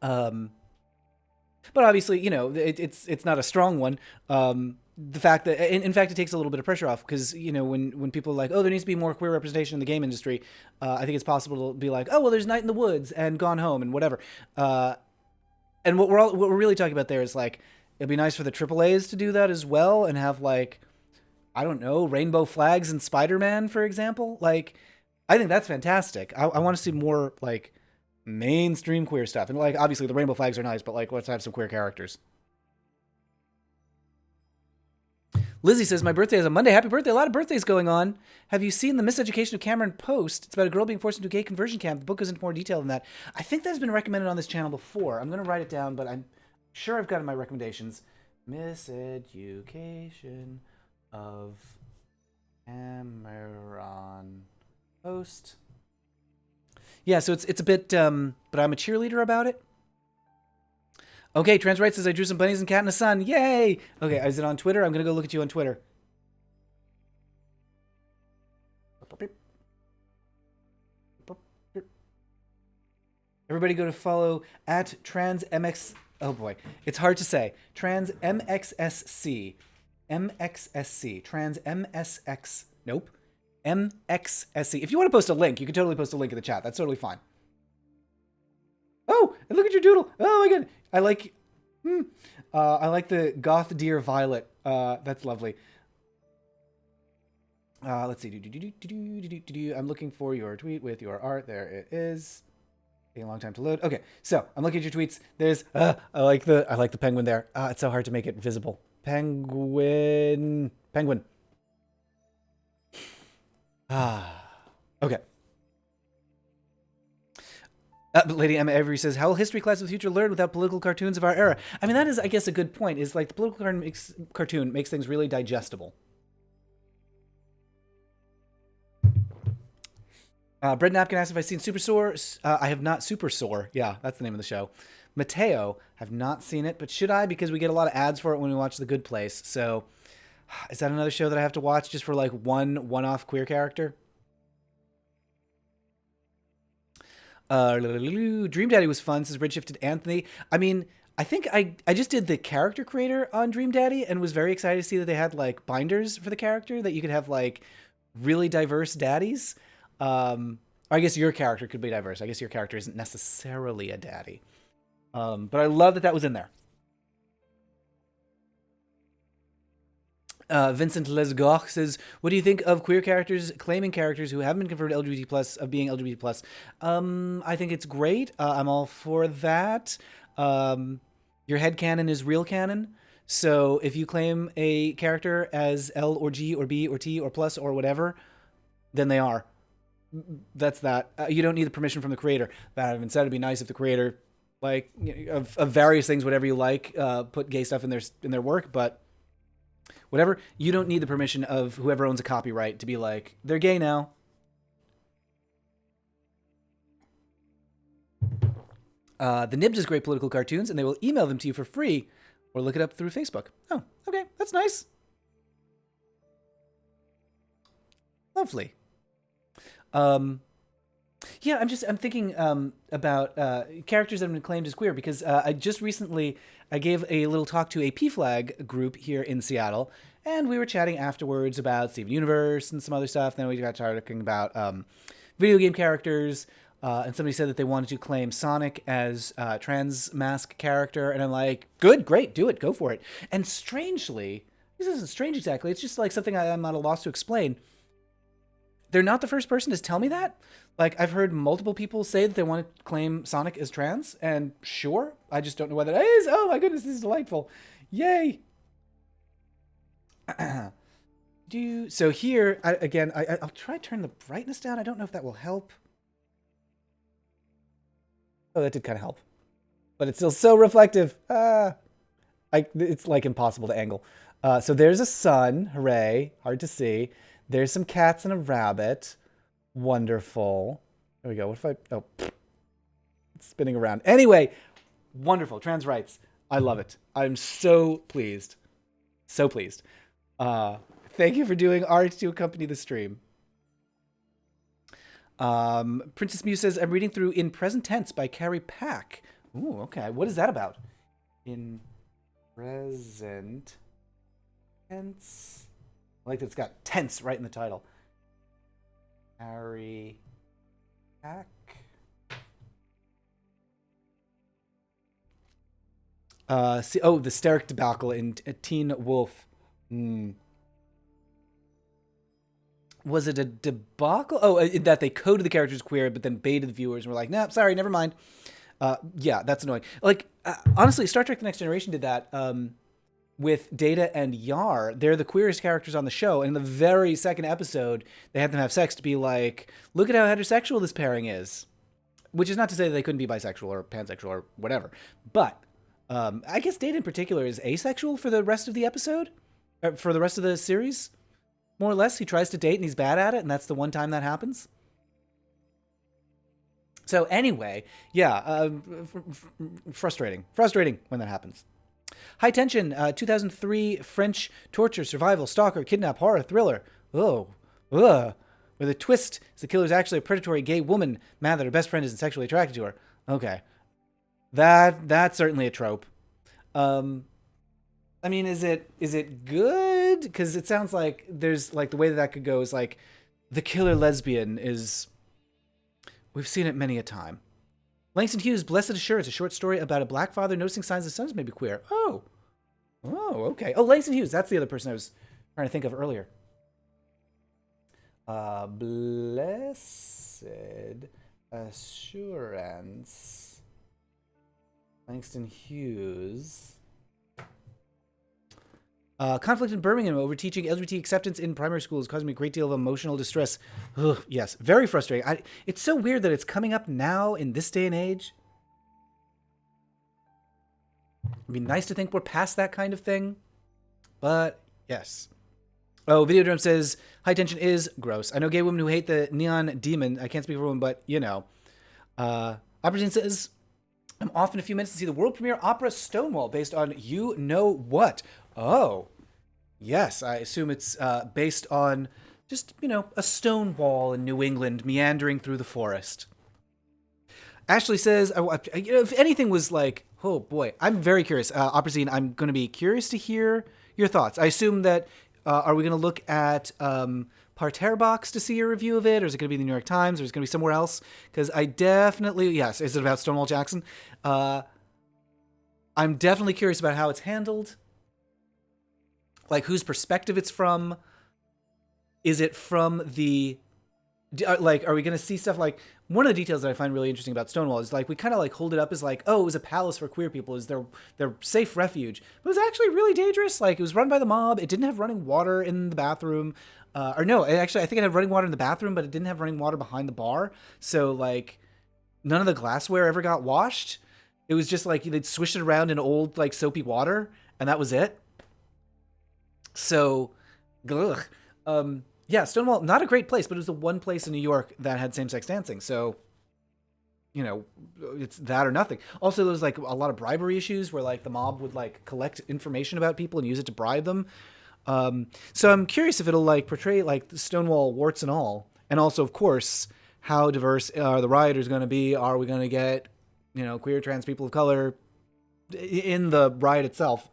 But obviously, you know, it's not a strong one. The fact that, in fact, it takes a little bit of pressure off because, you know, when people are like, oh, there needs to be more queer representation in the game industry, I think it's possible to be like, oh, well, there's Night in the Woods and Gone Home and whatever. And what we're really talking about there is like, it'd be nice for the AAAs to do that as well and have like, I don't know, rainbow flags in Spider-Man, for example. Like, I think that's fantastic. I want to see more like mainstream queer stuff. And like, obviously the rainbow flags are nice, but like, let's have some queer characters. Lizzie says, my birthday is on Monday. Happy birthday. A lot of birthdays going on. Have you seen the Miseducation of Cameron post? It's about a girl being forced into a gay conversion camp. The book goes into more detail than that. I think that's been recommended on this channel before. I'm going to write it down, but I'm sure I've got it in my recommendations. Miseducation of Cameron post. Yeah, so it's a bit, but I'm a cheerleader about it. Okay, Trans Right says, I drew some bunnies and cat in the sun. Yay! Okay, is it on Twitter? I'm going to go look at you on Twitter. Everybody go to follow at TransMX. Oh boy, it's hard to say. TransMXSC. MXSC. TransMSX. Nope. MXSC. If you want to post a link, you can totally post a link in the chat. That's totally fine. Oh, and look at your doodle. Oh my god. I like I like the goth deer violet. That's lovely. Let's see. I'm looking for your tweet with your art. There it is. Taking a long time to load. Okay, so I'm looking at your tweets. There's I like the penguin there. It's so hard to make it visible. Penguin. Okay. But Lady Emma Avery says, how will history class of the future learn without political cartoons of our era? I mean, that is, I guess, a good point. Is like the political cartoon makes things really digestible. Bread Napkin asks if I've seen Super Sore. I have not. Super Sore. Yeah, that's the name of the show. Mateo, have not seen it, but should I? Because we get a lot of ads for it when we watch The Good Place. So, is that another show that I have to watch just for like one-off queer character? Dream Daddy was fun, says Redshifted Anthony. I mean, I think I just did the character creator on Dream Daddy and was very excited to see that they had like binders for the character, that you could have like really diverse daddies. I guess your character could be diverse. I guess your character isn't necessarily a daddy. But I love that was in there. Vincent Lesgoch says, what do you think of queer characters claiming characters who haven't been confirmed LGBT+, of being LGBT+? I think it's great. I'm all for that. Your headcanon is real canon. So if you claim a character as L or G or B or T or plus or whatever, then they are. That's that. You don't need the permission from the creator. That having said, it'd be nice if the creator, like, of various things, whatever you like, put gay stuff in their work, but whatever, you don't need the permission of whoever owns a copyright to be like, they're gay now. The Nibs is great political cartoons, and they will email them to you for free, or look it up through Facebook. Oh, okay, that's nice. Lovely. Yeah, I'm thinking about characters that have been claimed as queer, because I just recently I gave a little talk to a PFLAG group here in Seattle, and we were chatting afterwards about Steven Universe and some other stuff. Then we got talking about video game characters, and somebody said that they wanted to claim Sonic as a trans mask character, and I'm like, good, great, do it, go for it. And strangely, this isn't strange exactly, it's just like something I'm at a loss to explain. They're not the first person to tell me that. Like, I've heard multiple people say that they want to claim Sonic as trans, and sure, I just don't know what that is. Oh my goodness, this is delightful. Yay. So here, I'll try to turn the brightness down. I don't know if that will help. Oh, that did kind of help. But it's still so reflective. It's like impossible to angle. So there's a sun. Hooray. Hard to see. There's some cats and a rabbit. Wonderful. There we go. What if oh, it's spinning around. Anyway, wonderful. Trans rights. I love it. I'm so pleased. So pleased. Thank you for doing art to accompany the stream. Princess Mew says, I'm reading through In Present Tense by Carrie Pack. Ooh, okay. What is that about? In Present Tense. I like that it's got tense right in the title. Carrie Pack. The Steric debacle in Teen Wolf. Was it a debacle? Oh, that they coded the characters queer, but then baited the viewers and were like, nah, sorry, never mind. Yeah, that's annoying. Like, honestly, Star Trek The Next Generation did that with Data and Yar. They're the queerest characters on the show. And in the very second episode, they had them have sex to be like, look at how heterosexual this pairing is. Which is not to say that they couldn't be bisexual or pansexual or whatever. But I guess Data in particular is asexual for the rest of the episode. For the rest of the series. More or less, he tries to date and he's bad at it, and that's the one time that happens. So anyway, yeah, frustrating when that happens. High Tension, 2003 French torture, survival, stalker, kidnap, horror, thriller. Where the twist is the killer is actually a predatory gay woman, mad that her best friend isn't sexually attracted to her. Okay, that's certainly a trope. I mean, is it good? Because it sounds like there's like the way that could go is like the killer lesbian is. We've seen it many a time. Langston Hughes, Blessed Assurance, a short story about a black father noticing signs his sons may be queer. Oh. Oh, okay. Oh, Langston Hughes. That's the other person I was trying to think of earlier. Blessed Assurance. Langston Hughes. Conflict in Birmingham over teaching LGBT acceptance in primary schools caused me a great deal of emotional distress. Ugh, yes, very frustrating. It's so weird that it's coming up now in this day and age. It'd be nice to think we're past that kind of thing. But, yes. Oh, Videodrome says, high tension is gross. I know gay women who hate the neon demon. I can't speak for women, but, you know. Opportune says, I'm off in a few minutes to see the world premiere opera Stonewall based on You Know What. Oh, yes. I assume it's based on just, you know, a stone wall in New England meandering through the forest. Ashley says, if anything was like, oh boy, I'm very curious. Opera Scene, I'm going to be curious to hear your thoughts. I assume that, are we going to look at Parterre Box to see a review of it, or is it going to be the New York Times, or is it going to be somewhere else? Because I definitely, yes, is it about Stonewall Jackson? I'm definitely curious about how it's handled. Like, whose perspective it's from. Is it from the... Like, are we going to see stuff like... One of the details that I find really interesting about Stonewall is, like, we kind of, like, hold it up as, like, oh, it was a palace for queer people. It was their safe refuge. But it was actually really dangerous. Like, it was run by the mob. It didn't have running water in the bathroom. Or no, actually, I think it had running water in the bathroom, but it didn't have running water behind the bar. So, like, none of the glassware ever got washed. It was just, like, they'd swish it around in old, like, soapy water, and that was it. So, ugh. Yeah, Stonewall, not a great place, but it was the one place in New York that had same-sex dancing. So, you know, it's that or nothing. Also, there was, like, a lot of bribery issues where, like, the mob would, like, collect information about people and use it to bribe them. So I'm curious if it'll, like, portray, like, the Stonewall warts and all. And also, of course, how diverse are the rioters going to be? Are we going to get, you know, queer, trans people of color in the riot itself?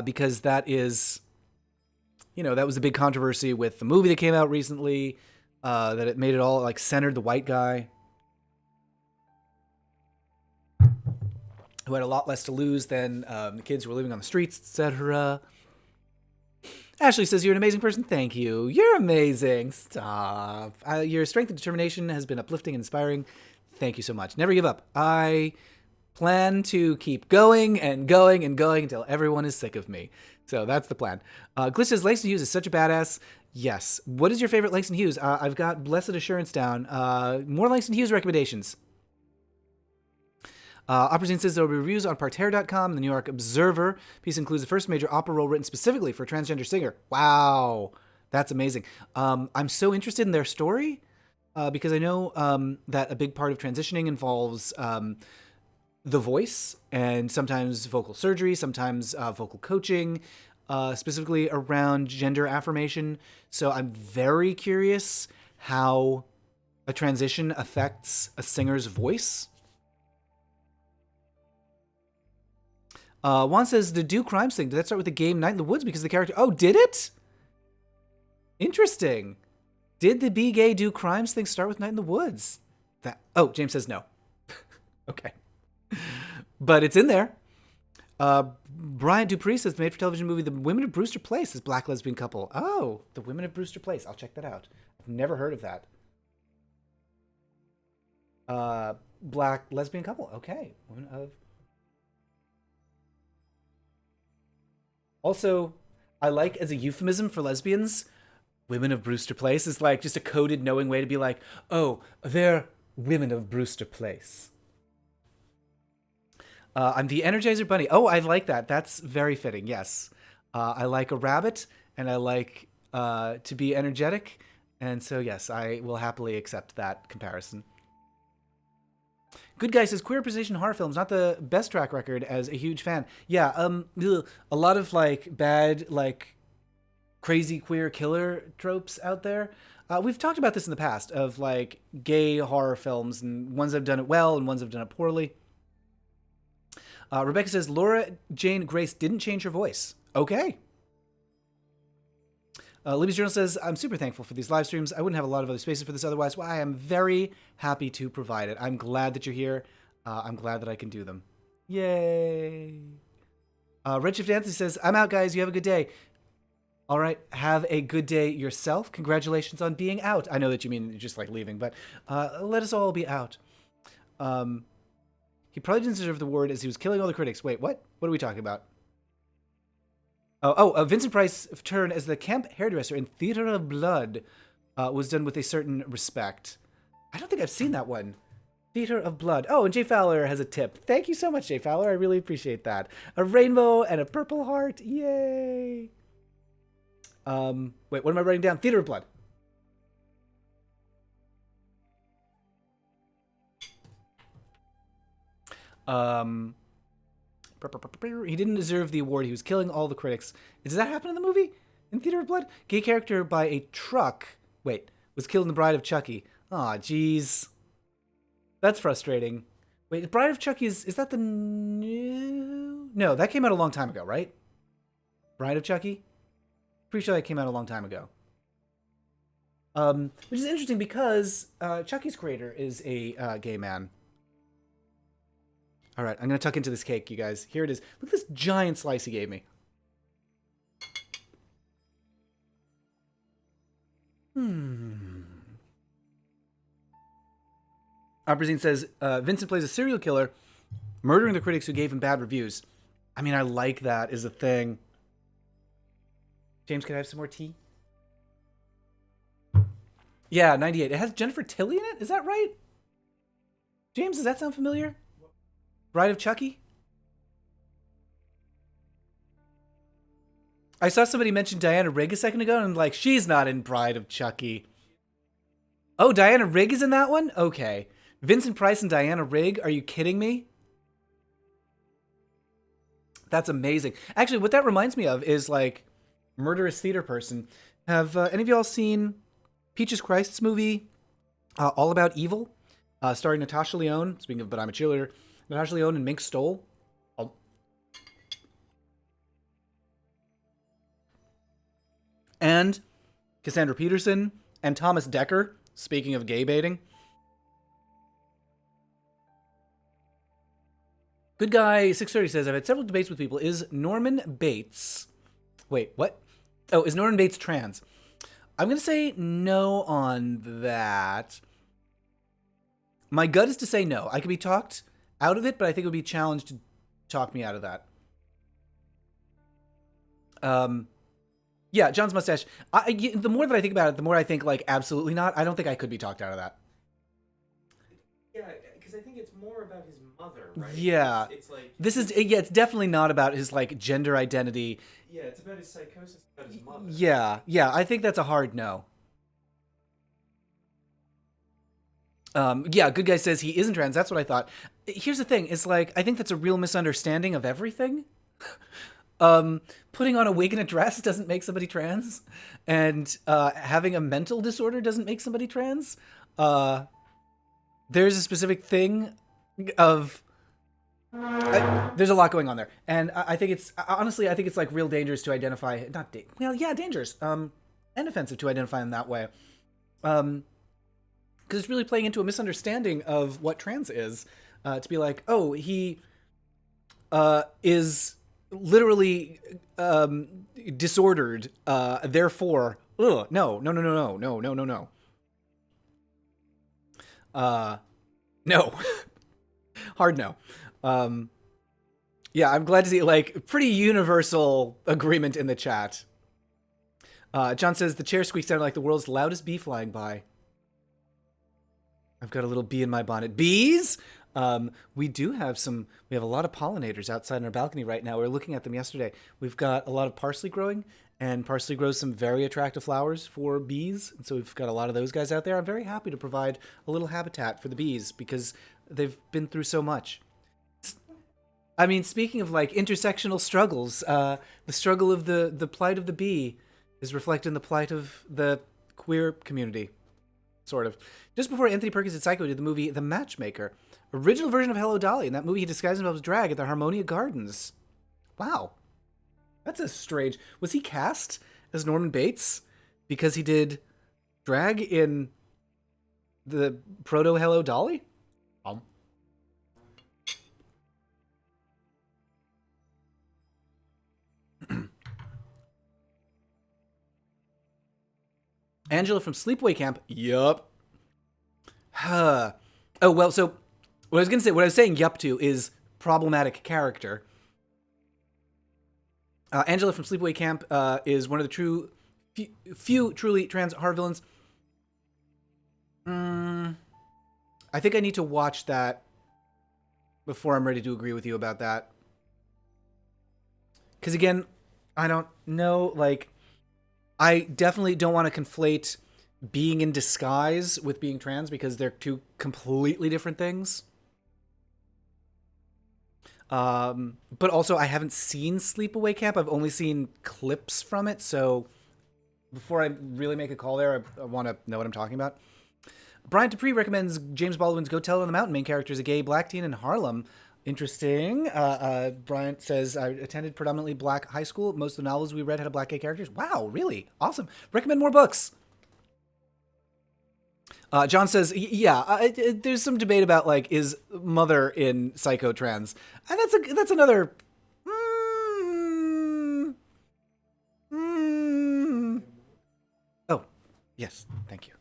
Because that is, you know, that was a big controversy with the movie that came out recently, that it made it all, like, centered the white guy who had a lot less to lose than the kids who were living on the streets, etc. Ashley says, you're an amazing person. Thank you. You're amazing. Stop. Your strength and determination has been uplifting and inspiring. Thank you so much. Never give up. I plan to keep going and going and going until everyone is sick of me. So that's the plan. Glitch says, Langston Hughes is such a badass. Yes. What is your favorite Langston Hughes? I've got Blessed Assurance down. More Langston Hughes recommendations. Opera says there will be reviews on Parterre.com and the New York Observer. Piece includes the first major opera role written specifically for a transgender singer. Wow. That's amazing. I'm so interested in their story because I know that a big part of transitioning involves the voice and sometimes vocal surgery, sometimes vocal coaching, specifically around gender affirmation. So I'm very curious how a transition affects a singer's voice. Juan says, the Do Crimes thing, did that start with the game Night in the Woods because the character... Oh, did it? Interesting. Did the Be Gay Do Crimes thing start with Night in the Woods? Oh, James says no. Okay. But it's in there. Bryant Dupree says the made-for-television movie The Women of Brewster Place is black lesbian couple. Oh, The Women of Brewster Place. I'll check that out. I've never heard of that. Black lesbian couple. Okay. Women of... Also, I like as a euphemism for lesbians, Women of Brewster Place is like just a coded, knowing way to be like, oh, they're women of Brewster Place. I'm the Energizer Bunny. Oh, I like that. That's very fitting. Yes. I like a rabbit and I like to be energetic. And so, yes, I will happily accept that comparison. Good Guy says, queer representation in horror films, not the best track record as a huge fan. Yeah, a lot of, like, bad, like, crazy queer killer tropes out there. We've talked about this in the past, of, like, gay horror films, and ones that have done it well and ones that have done it poorly. Rebecca says, Laura Jane Grace didn't change her voice. Okay. Libby's Journal says, I'm super thankful for these live streams. I wouldn't have a lot of other spaces for this otherwise. Well, I am very happy to provide it. I'm glad that you're here. I'm glad that I can do them. Yay. Redshift Anthony says, I'm out, guys. You have a good day. All right. Have a good day yourself. Congratulations on being out. I know that you mean just like leaving, but let us all be out. He probably didn't deserve the award as he was killing all the critics. Wait, what? What are we talking about? Vincent Price's turn as the camp hairdresser in Theater of Blood was done with a certain respect. I don't think I've seen that one. Theater of Blood. Oh, and Jay Fowler has a tip. Thank you so much, Jay Fowler. I really appreciate that. A rainbow and a purple heart. Yay. Wait, what am I writing down? Theater of Blood. He didn't deserve the award. He was killing all the critics. Does that happen in the movie? In Theater of Blood? Gay character by a truck. Wait, was killed in The Bride of Chucky. Aw, jeez. That's frustrating. Wait, The Bride of Chucky is that the new... No, that came out a long time ago, right? Bride of Chucky? Pretty sure that came out a long time ago. Which is interesting because Chucky's creator is a gay man. All right, I'm going to tuck into this cake, you guys. Here it is. Look at this giant slice he gave me. Abrazine says, Vincent plays a serial killer, murdering the critics who gave him bad reviews. I mean, I like that is a thing. James, can I have some more tea? Yeah, 98. It has Jennifer Tilly in it? Is that right? James, does that sound familiar? Bride of Chucky? I saw somebody mention Diana Rigg a second ago, and I'm like, she's not in Bride of Chucky. Oh, Diana Rigg is in that one? Okay. Vincent Price and Diana Rigg? Are you kidding me? That's amazing. Actually, what that reminds me of is, like, Murderous Theater Person. Have any of y'all seen Peaches Christ's movie, All About Evil? Starring Natasha Lyonne, speaking of But I'm a Cheerleader, Natasha Lyonne and Mink Stoll. And Cassandra Peterson and Thomas Dekker, speaking of gay baiting. Good Guy 630 says, I've had several debates with people. Is Norman Bates... Wait, what? Oh, is Norman Bates trans? I'm going to say no on that. My gut is to say no. I could be talked out of it, but I think it would be a challenge to talk me out of that. Yeah, John's mustache. The more that I think about it, the more I think, like, absolutely not. I don't think I could be talked out of that. Yeah, because I think it's more about his mother, right? Yeah. It's like... it's definitely not about his, like, gender identity. Yeah, it's about his psychosis, about his mother. Yeah, I think that's a hard no. Yeah, Good Guy says he isn't trans. That's what I thought. Here's the thing. It's like, I think that's a real misunderstanding of everything. Putting on a wig and a dress doesn't make somebody trans. And having a mental disorder doesn't make somebody trans. There's a specific thing of... there's a lot going on there. And I think it's... Honestly, I think it's like real dangerous to identify... dangerous. And offensive to identify in that way. Because it's really playing into a misunderstanding of what trans is. To be like, oh, he is literally disordered, therefore, no. No. Hard no. Yeah, I'm glad to see, like, pretty universal agreement in the chat. John says, the chair squeaks sounded like the world's loudest bee flying by. I've got a little bee in my bonnet. Bees? We have a lot of pollinators outside on our balcony right now. We were looking at them yesterday. We've got a lot of parsley growing, and parsley grows some very attractive flowers for bees. And so we've got a lot of those guys out there. I'm very happy to provide a little habitat for the bees because they've been through so much. I mean, speaking of, like, intersectional struggles, the struggle of the plight of the bee is reflected in the plight of the queer community. Sort of. Just before Anthony Perkins and Psycho did the movie The Matchmaker, original version of Hello Dolly. In that movie, he disguised himself as drag at the Harmonia Gardens. Wow. That's a strange... Was he cast as Norman Bates? because he did drag in the Proto Hello Dolly? Angela from Sleepaway Camp. Yup. Oh, well, so what I was saying yup to is problematic character. Angela from Sleepaway Camp is one of the few truly trans horror villains. I think I need to watch that before I'm ready to agree with you about that. Because again, I don't know, like, I definitely don't want to conflate being in disguise with being trans because they're two completely different things. But also, I haven't seen Sleepaway Camp. I've only seen clips from it, so before I really make a call there, I want to know what I'm talking about. Brian Dupree recommends James Baldwin's Go Tell on the Mountain. Main character is a gay black teen in Harlem. Interesting. Brian says, I attended predominantly black high school. Most of the novels we read had black gay characters. Wow, really? Awesome. Recommend more books. John says, yeah, there's some debate about, like, is Mother in Psycho trans? And that's another... Oh, yes, thank you.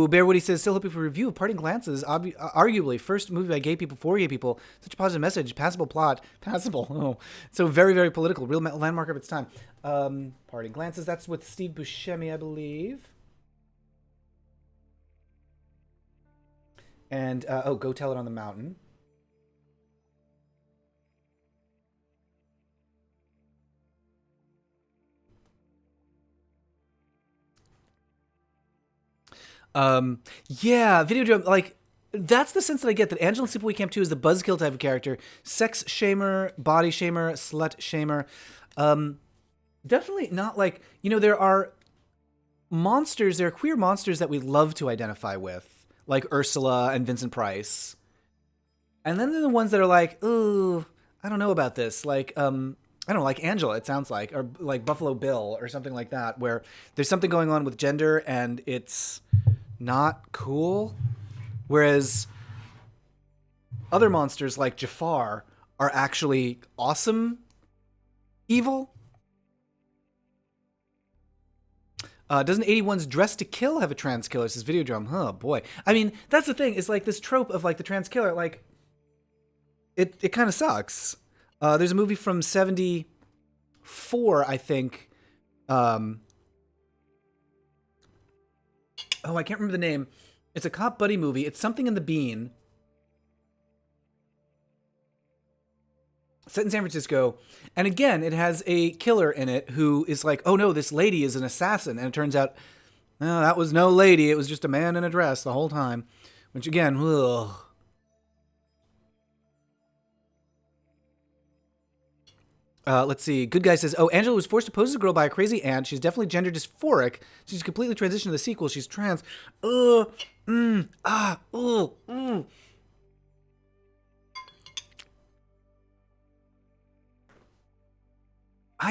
Bearwoody says, still hoping for a review of Parting Glances. Arguably, first movie by gay people for gay people. Such a positive message. Passable plot. Passable. Oh. So very, very political. Real landmark of its time. Parting Glances. That's with Steve Buscemi, I believe. And, Go Tell It on the Mountain. Yeah, Videodrome, like, that's the sense that I get, that Angela in Sleepaway Camp 2 is the buzzkill type of character. Sex shamer, body shamer, slut shamer. Definitely not like, there are queer monsters that we love to identify with, like Ursula and Vincent Price. And then there are the ones that are like, ooh, I don't know about this. Like, I don't know, like Angela, it sounds like, or like Buffalo Bill or something like that, where there's something going on with gender and it's not cool. Whereas other monsters like Jafar are actually awesome evil. Doesn't 81's Dress to Kill have a trans killer, says Videodrome? Oh, boy. I mean, that's the thing. It's like this trope of, like, the trans killer, like, it kind of sucks. There's a movie from 74, I think. I can't remember the name. It's a cop buddy movie. It's something in the Bean. Set in San Francisco. And again, it has a killer in it who is like, oh no, this lady is an assassin. And it turns out, no, that was no lady. It was just a man in a dress the whole time. Which again, ugh. Let's see. Good Guy says, Angela was forced to pose as a girl by a crazy aunt. She's definitely gender dysphoric. She's completely transitioned to the sequel. She's trans. I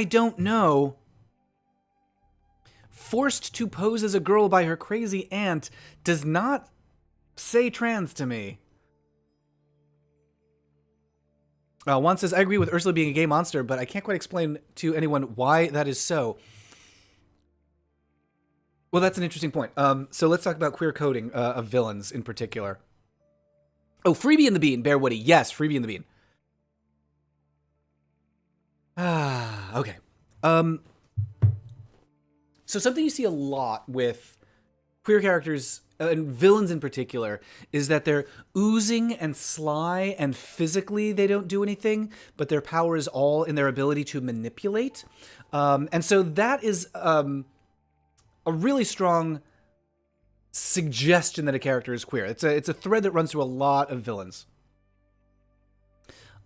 don't know. Forced to pose as a girl by her crazy aunt does not say trans to me. Juan says, I agree with Ursula being a gay monster, but I can't quite explain to anyone why that is so. Well, that's an interesting point. So let's talk about queer coding of villains in particular. Oh, Freebie and the Bean, Bear Woody. Yes, Freebie and the Bean. Okay. So something you see a lot with queer characters and villains in particular is that they're oozing and sly, and physically they don't do anything, but their power is all in their ability to manipulate. And so that is a really strong suggestion that a character is queer. It's a thread that runs through a lot of villains.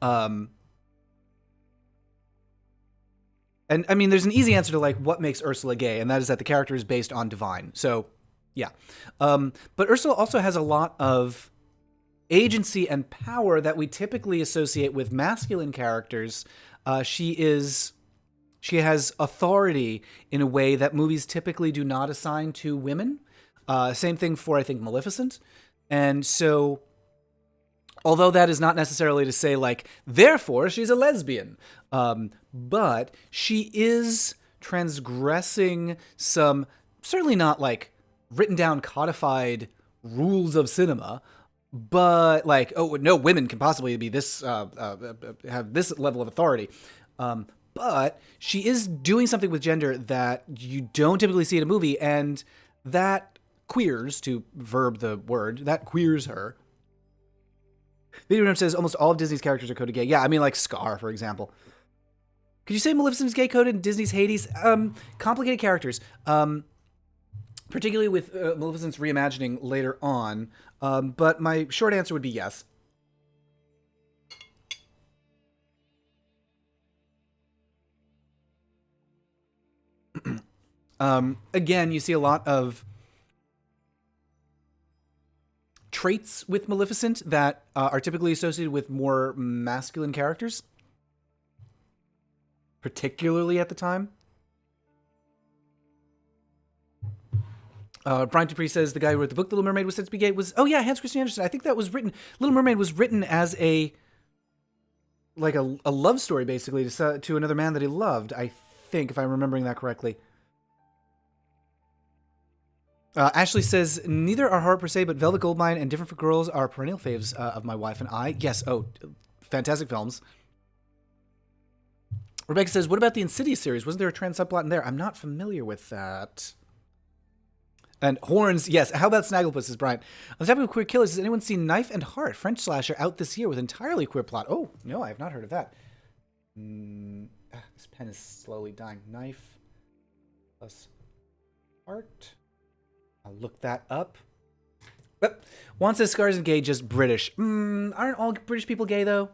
And I mean, there's an easy answer to, like, what makes Ursula gay, and that is that the character is based on divine. So, yeah. But Ursula also has a lot of agency and power that we typically associate with masculine characters. She has authority in a way that movies typically do not assign to women. Same thing for, I think, Maleficent. And so, although that is not necessarily to say, like, therefore she's a lesbian, but she is transgressing some, certainly not like written down codified rules of cinema, but like, oh no, women can possibly be this, have this level of authority. But she is doing something with gender that you don't typically see in a movie, and that queers, to verb the word, that queers her. Video Room says almost all of Disney's characters are coded gay. Yeah, I mean, like Scar, for example. Could you say Maleficent is gay coded in Disney's Hades? Complicated characters. Particularly with Maleficent's reimagining later on. But my short answer would be yes. Again, you see a lot of traits with Maleficent that are typically associated with more masculine characters, particularly at the time. Brian Dupree says the guy who wrote the book Little Mermaid was said to be gay was, oh yeah, Hans Christian Andersen. I think that was written, Little Mermaid was written as a love story, basically, to another man that he loved, I think, if I'm remembering that correctly. Ashley says, neither are horror per se, but Velvet Goldmine and Different for Girls are perennial faves of my wife and I. Yes, fantastic films. Rebecca says, what about the Insidious series? Wasn't there a trans subplot in there? I'm not familiar with that. And Horns, yes. How about Snagglepuss, says Brian. On the topic of queer killers, has anyone seen Knife and Heart, French slasher, out this year with entirely queer plot? Oh, no, I have not heard of that. This pen is slowly dying. Knife plus Heart. I'll look that up. Juan says Scars and gay, just British. Aren't all British people gay, though?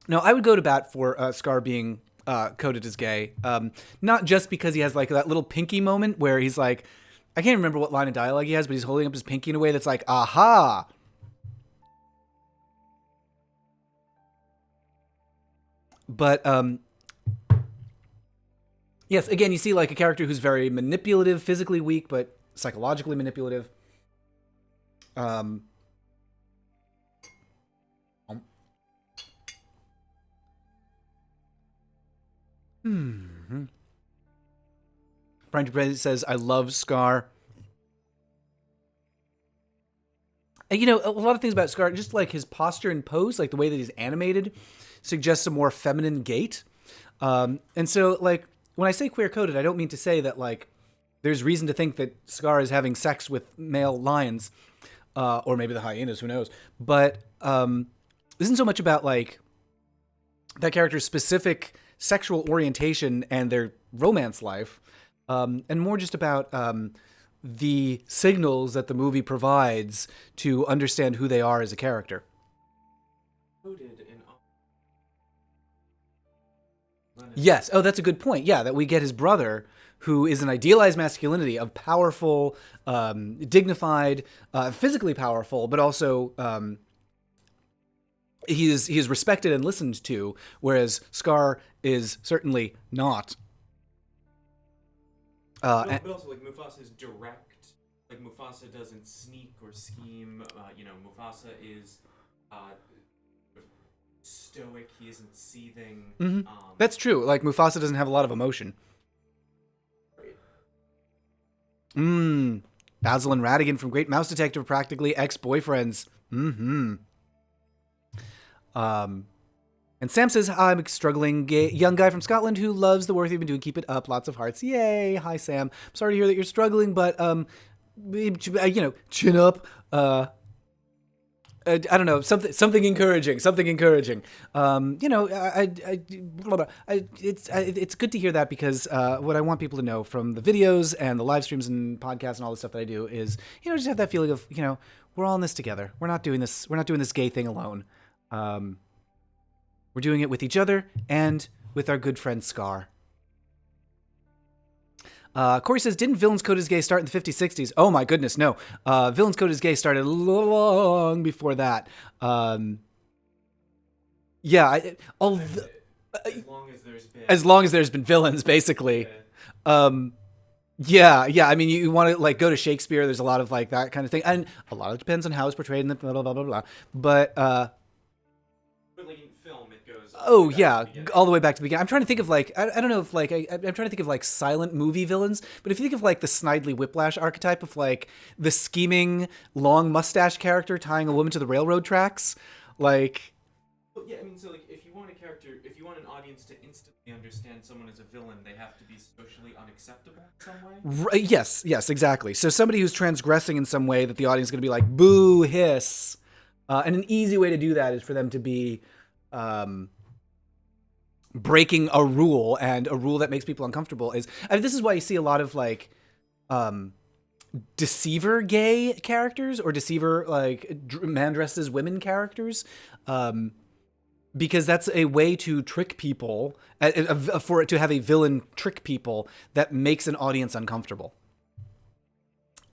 No, I would go to bat for Scar being coded as gay. Not just because he has like that little pinky moment where he's like, I can't remember what line of dialogue he has, but he's holding up his pinky in a way that's like, aha. But yes, again, you see like a character who's very manipulative, physically weak, but psychologically manipulative. Brian Dupree says, I love Scar. And, you know, a lot of things about Scar, just like his posture and pose, like the way that he's animated, suggests a more feminine gait. And so, like, when I say queer-coded, I don't mean to say that, like, there's reason to think that Scar is having sex with male lions, or maybe the hyenas, who knows. But this isn't so much about, like, that character's specific sexual orientation and their romance life, and more just about the signals that the movie provides to understand who they are as a character. Yes. Oh, that's a good point. Yeah, that we get his brother, who is an idealized masculinity of powerful, dignified, physically powerful, but also he is respected and listened to, whereas Scar is certainly not. But also, like, Mufasa is direct. Like, Mufasa doesn't sneak or scheme. Mufasa is stoic. He isn't seething. Mm-hmm. That's true. Like, Mufasa doesn't have a lot of emotion. Basil and Radigan from Great Mouse Detective, practically ex-boyfriends. And Sam says, I'm a struggling young guy from Scotland who loves the work you've been doing. Keep it up. Lots of hearts. Yay. Hi, Sam. I'm sorry to hear that you're struggling, but, chin up. I don't know, something encouraging. It's good to hear that, because what I want people to know from the videos and the live streams and podcasts and all the stuff that I do is, just have that feeling of, we're all in this together. We're not doing this gay thing alone. We're doing it with each other and with our good friend Scar. Corey says, didn't Villains Code as Gay start in the 50s, 60s? Oh my goodness, no. Villains Code as Gay started long before that. Yeah, as long as there's been. as long as there's been villains, basically. Yeah. Yeah. I mean, you want to like go to Shakespeare. There's a lot of like that kind of thing, and a lot of it depends on how it's portrayed in the blah blah blah blah. But like in film, it goes. oh yeah, all the way back to the beginning. I'm trying to think of like I don't know if like I'm trying to think of like silent movie villains. But if you think of like the Snidely Whiplash archetype of like the scheming long mustache character tying a woman to the railroad tracks, like. Well, yeah, I mean, so like if you want a character, if you want an audience to instantly understand someone as a villain, they have to be socially unacceptable in some way. Right, yes, exactly. So somebody who's transgressing in some way that the audience is going to be like, boo, hiss. And an easy way to do that is for them to be breaking a rule, and a rule that makes people uncomfortable is, I mean, this is why you see a lot of like deceiver gay characters or deceiver like man dressed as women characters. Because that's a way to trick people, for it to have a villain trick people that makes an audience uncomfortable.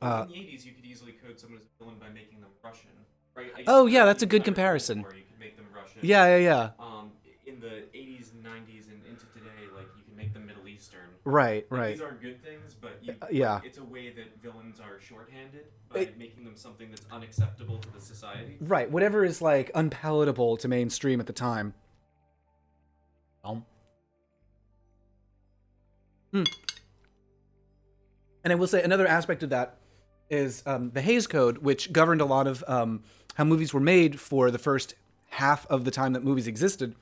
In the 80s, you could easily code someone as a villain by making them Russian, right? Oh yeah, that's a good comparison. You could make them Russian. Yeah. In the 80s and 90s and into today, like you can make them Middle Eastern. Right. These aren't good things, but yeah, it's a way that villains are shorthanded by making them something that's unacceptable to the society. Right. Whatever is like unpalatable to mainstream at the time. And I will say another aspect of that is the Hays Code, which governed a lot of how movies were made for the first half of the time that movies existed.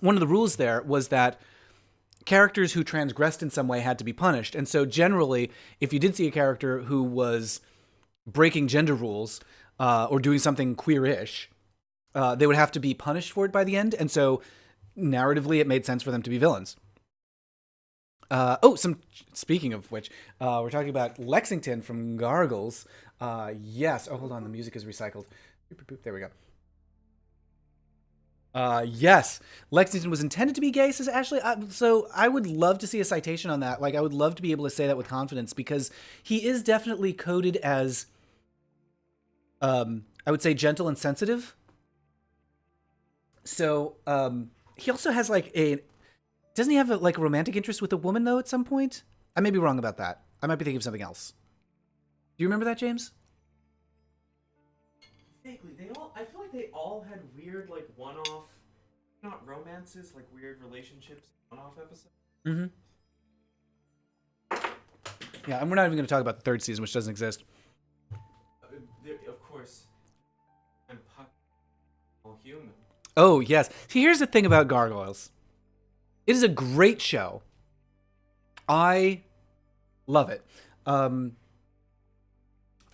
One of the rules there was that characters who transgressed in some way had to be punished. And so generally, if you did see a character who was breaking gender rules or doing something queer-ish, they would have to be punished for it by the end. And so narratively, it made sense for them to be villains. Speaking of which, we're talking about Lexington from Gargles. Yes. Oh, hold on. The music is recycled. There we go. Yes, Lexington was intended to be gay, says Ashley. So I would love to see a citation on that. Like, I would love to be able to say that with confidence, because he is definitely coded as, I would say, gentle and sensitive. So, he also has like doesn't he have a romantic interest with a woman though at some point? I may be wrong about that. I might be thinking of something else. Do you remember that, James? Vaguely, I feel like they all had weird, like, one-off, not romances, like weird relationships, one-off episodes. Mm-hmm. Yeah, and we're not even going to talk about the third season, which doesn't exist. Of course, I'm all human. Oh, yes. See, here's the thing about Gargoyles. It is a great show. I love it.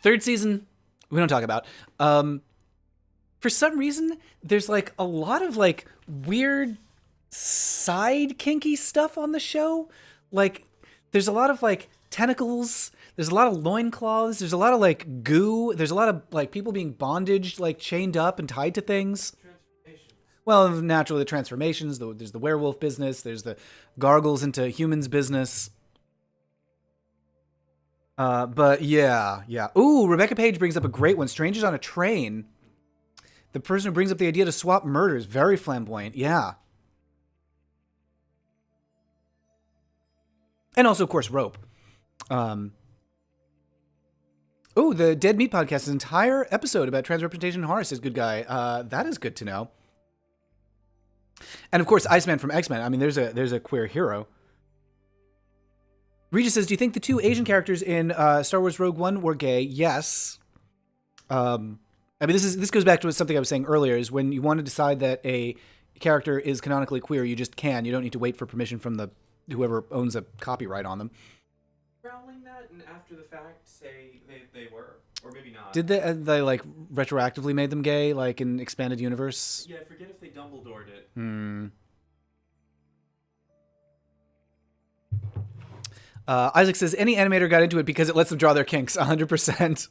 Third season, we don't talk about. For some reason, there's like a lot of like weird side kinky stuff on the show. Like, there's a lot of like tentacles. There's a lot of loincloths. There's a lot of like goo. There's a lot of like people being bondaged, like chained up and tied to things. Well, naturally, the transformations. There's the werewolf business. There's the gargles into humans business. But yeah. Ooh, Rebecca Page brings up a great one. Strangers on a Train. The person who brings up the idea to swap murders. Very flamboyant. Yeah. And also, of course, Rope. Oh, the Dead Meat podcast is an entire episode about transrepresentation in horror, says Good Guy. That is good to know. And of course, Iceman from X-Men. I mean, there's a queer hero. Regis says, do you think the two Asian characters in Star Wars Rogue One were gay? Yes. I mean, this goes back to something I was saying earlier, is when you want to decide that a character is canonically queer, you just can. You don't need to wait for permission from whoever owns a copyright on them. Growling that and after the fact say they were, or maybe not. Did they like retroactively made them gay, like in Expanded Universe? Yeah, I forget if they Dumbledored it. Isaac says, any animator got into it because it lets them draw their kinks. 100%.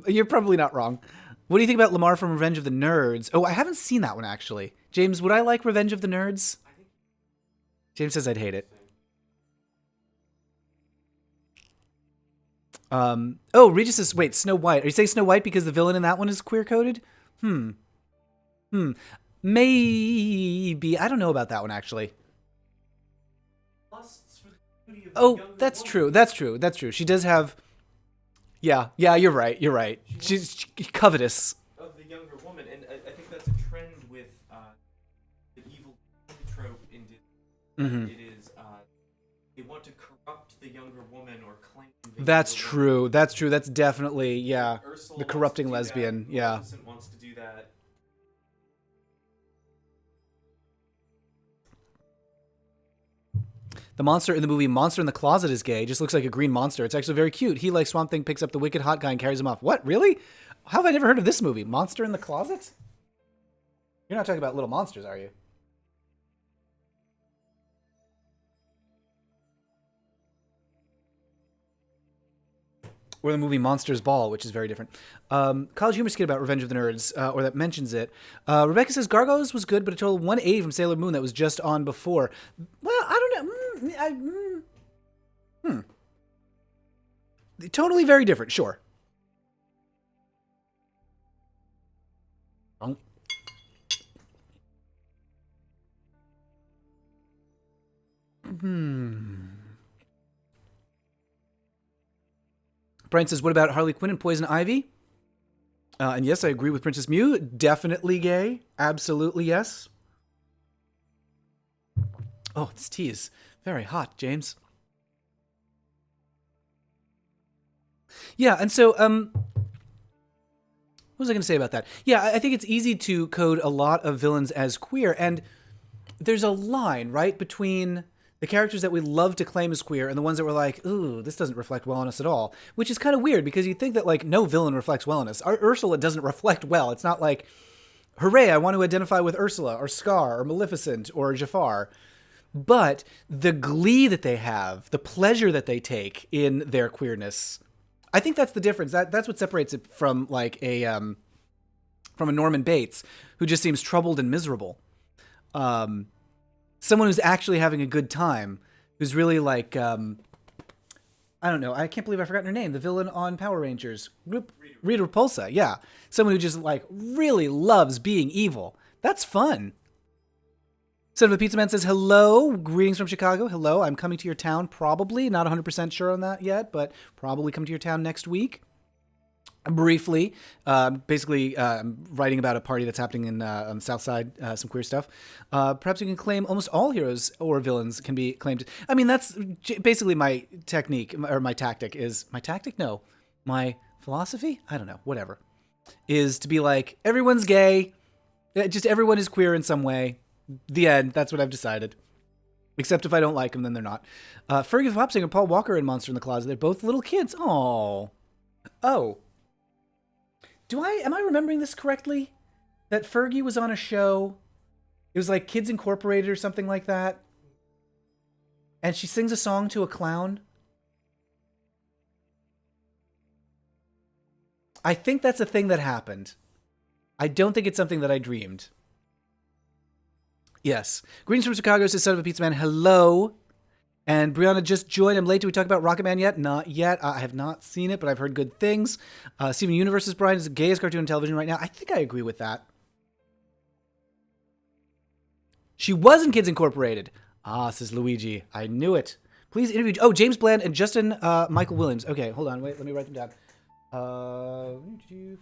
You're probably not wrong. What do you think about Lamar from Revenge of the Nerds? Oh, I haven't seen that one, actually. James, would I like Revenge of the Nerds? James says I'd hate it. Oh, Regis says, wait, Snow White. Are you saying Snow White because the villain in that one is queer coded? Hmm. Maybe. I don't know about that one, actually. Lusts for the beauty of the Oh, younger that's woman. true. That's true. That's true. She does have. Yeah, you're right. You're right. She's covetous. Of the younger woman, and I think that's a trend with the evil trope in Disney. Mm-hmm. It is they want to corrupt the younger woman or claim the That's younger true. woman. That's true. That's definitely, yeah. Ursula The wants corrupting to do lesbian, that. yeah. Maleficent wants to do that. The monster in the movie Monster in the Closet is gay. Just looks like a green monster. It's actually very cute. He, like Swamp Thing, picks up the wicked hot guy and carries him off. What? Really? How have I never heard of this movie? Monster in the Closet? You're not talking about little monsters, are you? Or the movie Monsters Ball, which is very different. College humor skit about Revenge of the Nerds, or that mentions it. Rebecca says Gargoyles was good, but a total 180 from Sailor Moon that was just on before. Well, I don't know. Totally very different, sure. Brian says, what about Harley Quinn and Poison Ivy? And yes, I agree with Princess Mew. Definitely gay. Absolutely yes. Oh, this tea is very hot, James. Yeah, and so, what was I going to say about that? Yeah, I think it's easy to code a lot of villains as queer, and there's a line, right, between the characters that we love to claim as queer and the ones that we're like, ooh, this doesn't reflect well on us at all, which is kind of weird because you think that, like, no villain reflects well on us. Ursula doesn't reflect well. It's not like, hooray, I want to identify with Ursula or Scar or Maleficent or Jafar. But the glee that they have, the pleasure that they take in their queerness, I think that's the difference. That's what separates it from, like, from a Norman Bates who just seems troubled and miserable. Someone who's actually having a good time, who's really like, I don't know, I can't believe I forgot her name, the villain on Power Rangers. Rita Repulsa, yeah. Someone who just, like, really loves being evil. That's fun. Son of a Pizza Man says, hello, greetings from Chicago. Hello, I'm coming to your town probably. Not 100% sure on that yet, but probably come to your town next week. Briefly, basically writing about a party that's happening in on the South Side, some queer stuff. Perhaps you can claim almost all heroes or villains can be claimed. I mean, that's basically my technique, or my tactic is, my tactic? No. My philosophy? I don't know, whatever. Is to be like, everyone's gay, just everyone is queer in some way. The end, that's what I've decided. Except if I don't like them, then they're not. Fergie the Pop Singer, Paul Walker, and Monster in the Closet, they're both little kids. Oh. Am I remembering this correctly? That Fergie was on a show. It was like Kids Incorporated or something like that. And she sings a song to a clown. I think that's a thing that happened. I don't think it's something that I dreamed. Yes. Greetings from Chicago, says Son of a Pizza Man. Hello. And Brianna just joined. I'm late. Did we talk about Rocket Man yet? Not yet. I have not seen it, but I've heard good things. Steven Universe's Brian is the gayest cartoon on television right now. I think I agree with that. She was in Kids Incorporated. Ah, says Luigi. I knew it. Please interview. Oh, James Bland and Justin Michael Williams. Okay, hold on. Wait, let me write them down.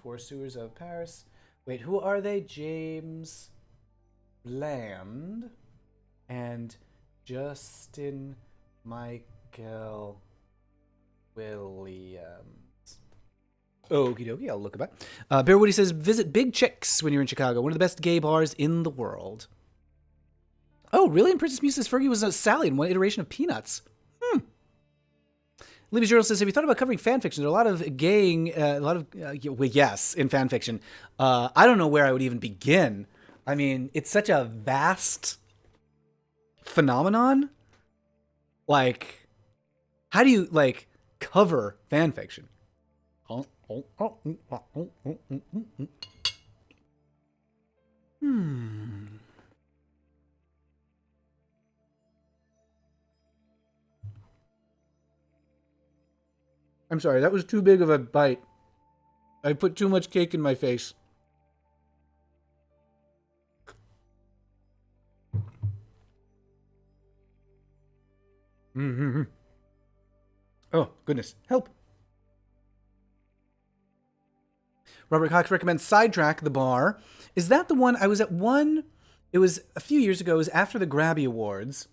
Four Sewers of Paris. Wait, who are they? James Bland and Justin Michael Williams. Okie dokie, I'll look it up. Bear Woody says, visit Big Chicks when you're in Chicago. One of the best gay bars in the world. Oh, really? And Princess Mew says Fergie was a Sally in one iteration of Peanuts. Libby Journal says, have you thought about covering fan fiction? There are a lot of gaying, yes, in fan fiction. I don't know where I would even begin. I mean, it's such a vast phenomenon. Like, how do you, like, cover fan fiction? I'm sorry, that was too big of a bite. I put too much cake in my face. Mm-hmm. Oh, goodness. Help. Robert Cox recommends Sidetrack the Bar. Is that the one? I was at one. It was a few years ago. It was after the Grabby Awards.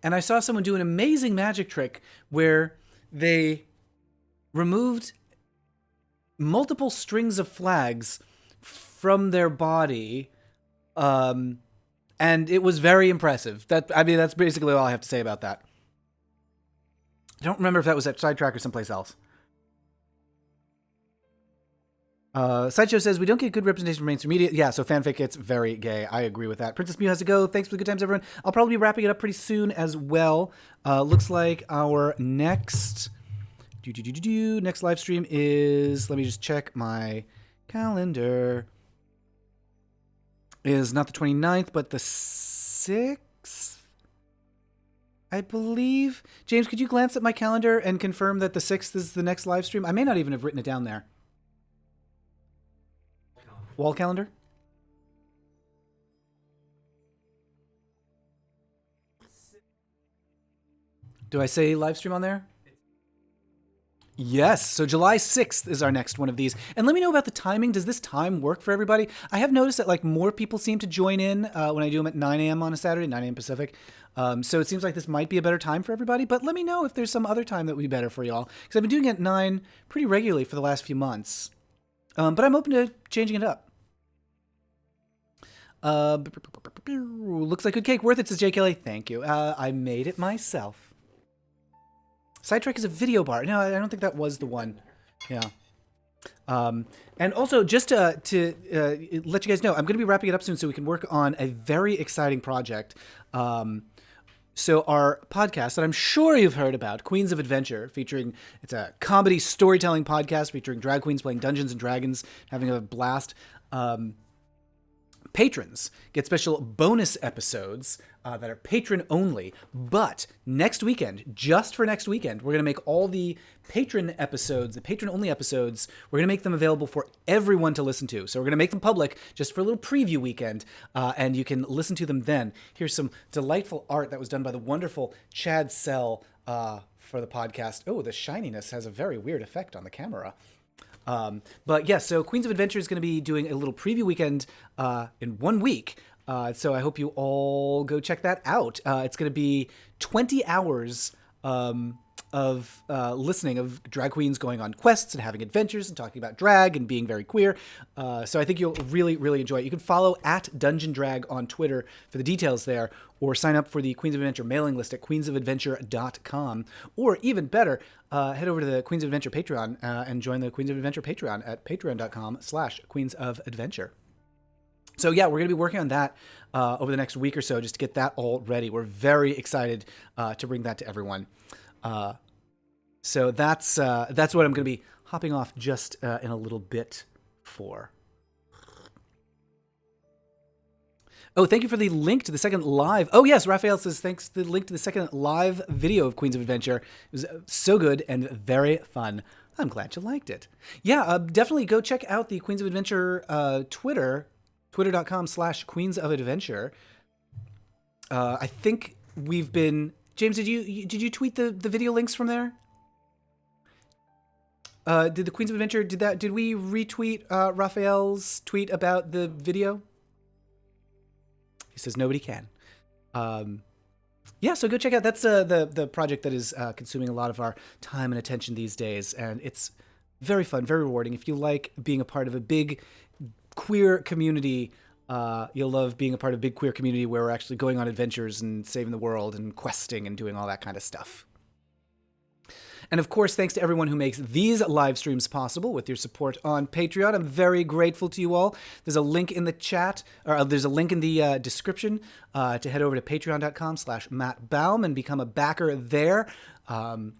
And I saw someone do an amazing magic trick where they removed multiple strings of flags from their body. And it was very impressive. That's basically all I have to say about that. I don't remember if that was at Sidetrack or someplace else. Sideshow says, we don't get good representation from mainstream media. Yeah, so fanfic gets very gay. I agree with that. Princess Mew has to go. Thanks for the good times, everyone. I'll probably be wrapping it up pretty soon as well. Looks like our next live stream is, let me just check my calendar, is not the 29th, but the 6th, I believe. James, could you glance at my calendar and confirm that the 6th is the next live stream? I may not even have written it down there. Wall calendar? Do I say live stream on there? Yes, so July 6th is our next one of these. And let me know about the timing. Does this time work for everybody? I have noticed that like more people seem to join in when I do them at 9 a.m. on a Saturday, 9 a.m. Pacific. So it seems like this might be a better time for everybody, but let me know if there's some other time that would be better for y'all. Because I've been doing it at 9 pretty regularly for the last few months. But I'm open to changing it up. Looks like good cake. Worth it, says J. Kelly. Thank you. I made it myself. Sidetrack is a video bar. No, I don't think that was the one. Yeah. And also, just to let you guys know, I'm going to be wrapping it up soon so we can work on a very exciting project. So our podcast that I'm sure you've heard about, Queens of Adventure, it's a comedy storytelling podcast featuring drag queens playing Dungeons and Dragons, having a blast. Patrons get special bonus episodes that are patron only. But next weekend, just for next weekend, we're going to make all the patron episodes, the patron only episodes, we're going to make them available for everyone to listen to. So we're going to make them public just for a little preview weekend, and you can listen to them then. Here's some delightful art that was done by the wonderful Chad Sell for the podcast. Oh, the shininess has a very weird effect on the camera. But yeah, so Queens of Adventure is going to be doing a little preview weekend in 1 week. So I hope you all go check that out. It's going to be 20 hours of listening of drag queens going on quests and having adventures and talking about drag and being very queer. So I think you'll really, really enjoy it. You can follow at Dungeon Drag on Twitter for the details there, or sign up for the Queens of Adventure mailing list at queensofadventure.com. Or even better, head over to the Queens of Adventure Patreon and join the Queens of Adventure Patreon at patreon.com/queensofadventure. So yeah, we're going to be working on that over the next week or so just to get that all ready. We're very excited to bring that to everyone. So that's what I'm going to be hopping off just in a little bit for. Oh, thank you for the link to the second live. Oh, yes, Raphael says thanks for the link to the second live video of Queens of Adventure. It was so good and very fun. I'm glad you liked it. Yeah, definitely go check out the Queens of Adventure Twitter, twitter.com/Queens of Adventure. I think we've been... James, did you tweet the video links from there? Did the Queens of Adventure, did we retweet Raphael's tweet about the video? He says nobody can. Yeah, so go check out. That's the project that is consuming a lot of our time and attention these days, and it's very fun, very rewarding. If you like being a part of a big queer community, you'll love being a part of a big queer community where we're actually going on adventures and saving the world and questing and doing all that kind of stuff. And of course, thanks to everyone who makes these live streams possible with your support on Patreon. I'm very grateful to you all. There's a link in the chat, or there's a link in the description to head over to patreon.com/Matt Baume and become a backer there. You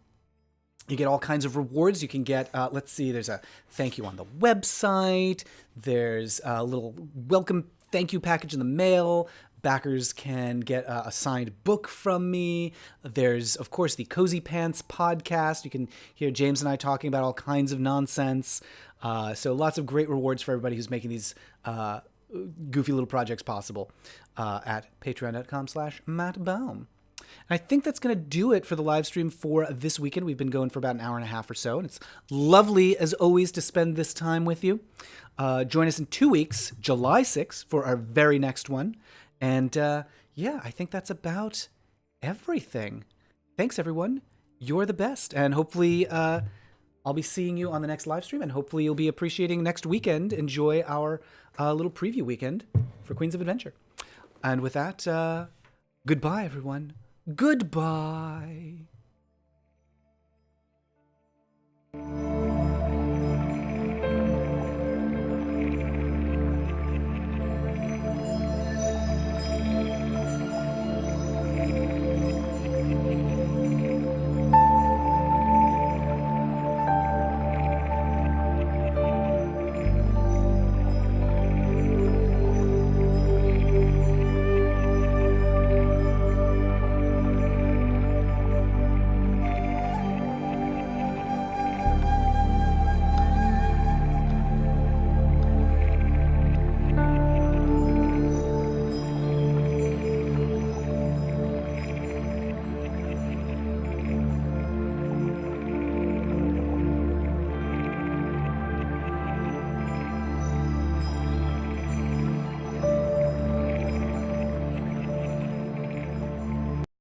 get all kinds of rewards. You can get, let's see, there's a thank you on the website. There's a little welcome thank you package in the mail. backers can get a signed book from me. There's, of course, the Cozy Pants podcast. You can hear James and I talking about all kinds of nonsense. So lots of great rewards for everybody who's making these goofy little projects possible at patreon.com/Matt Baume. And I think that's going to do it for the live stream for this weekend. We've been going for about an hour and a half or so, and it's lovely, as always, to spend this time with you. Join us in 2 weeks, July 6th, for our very next one. And yeah, I think that's about everything. Thanks, everyone. You're the best. And hopefully I'll be seeing you on the next live stream, and hopefully you'll be appreciating next weekend. Enjoy our little preview weekend for Queens of Adventure. And with that, goodbye, everyone. Goodbye.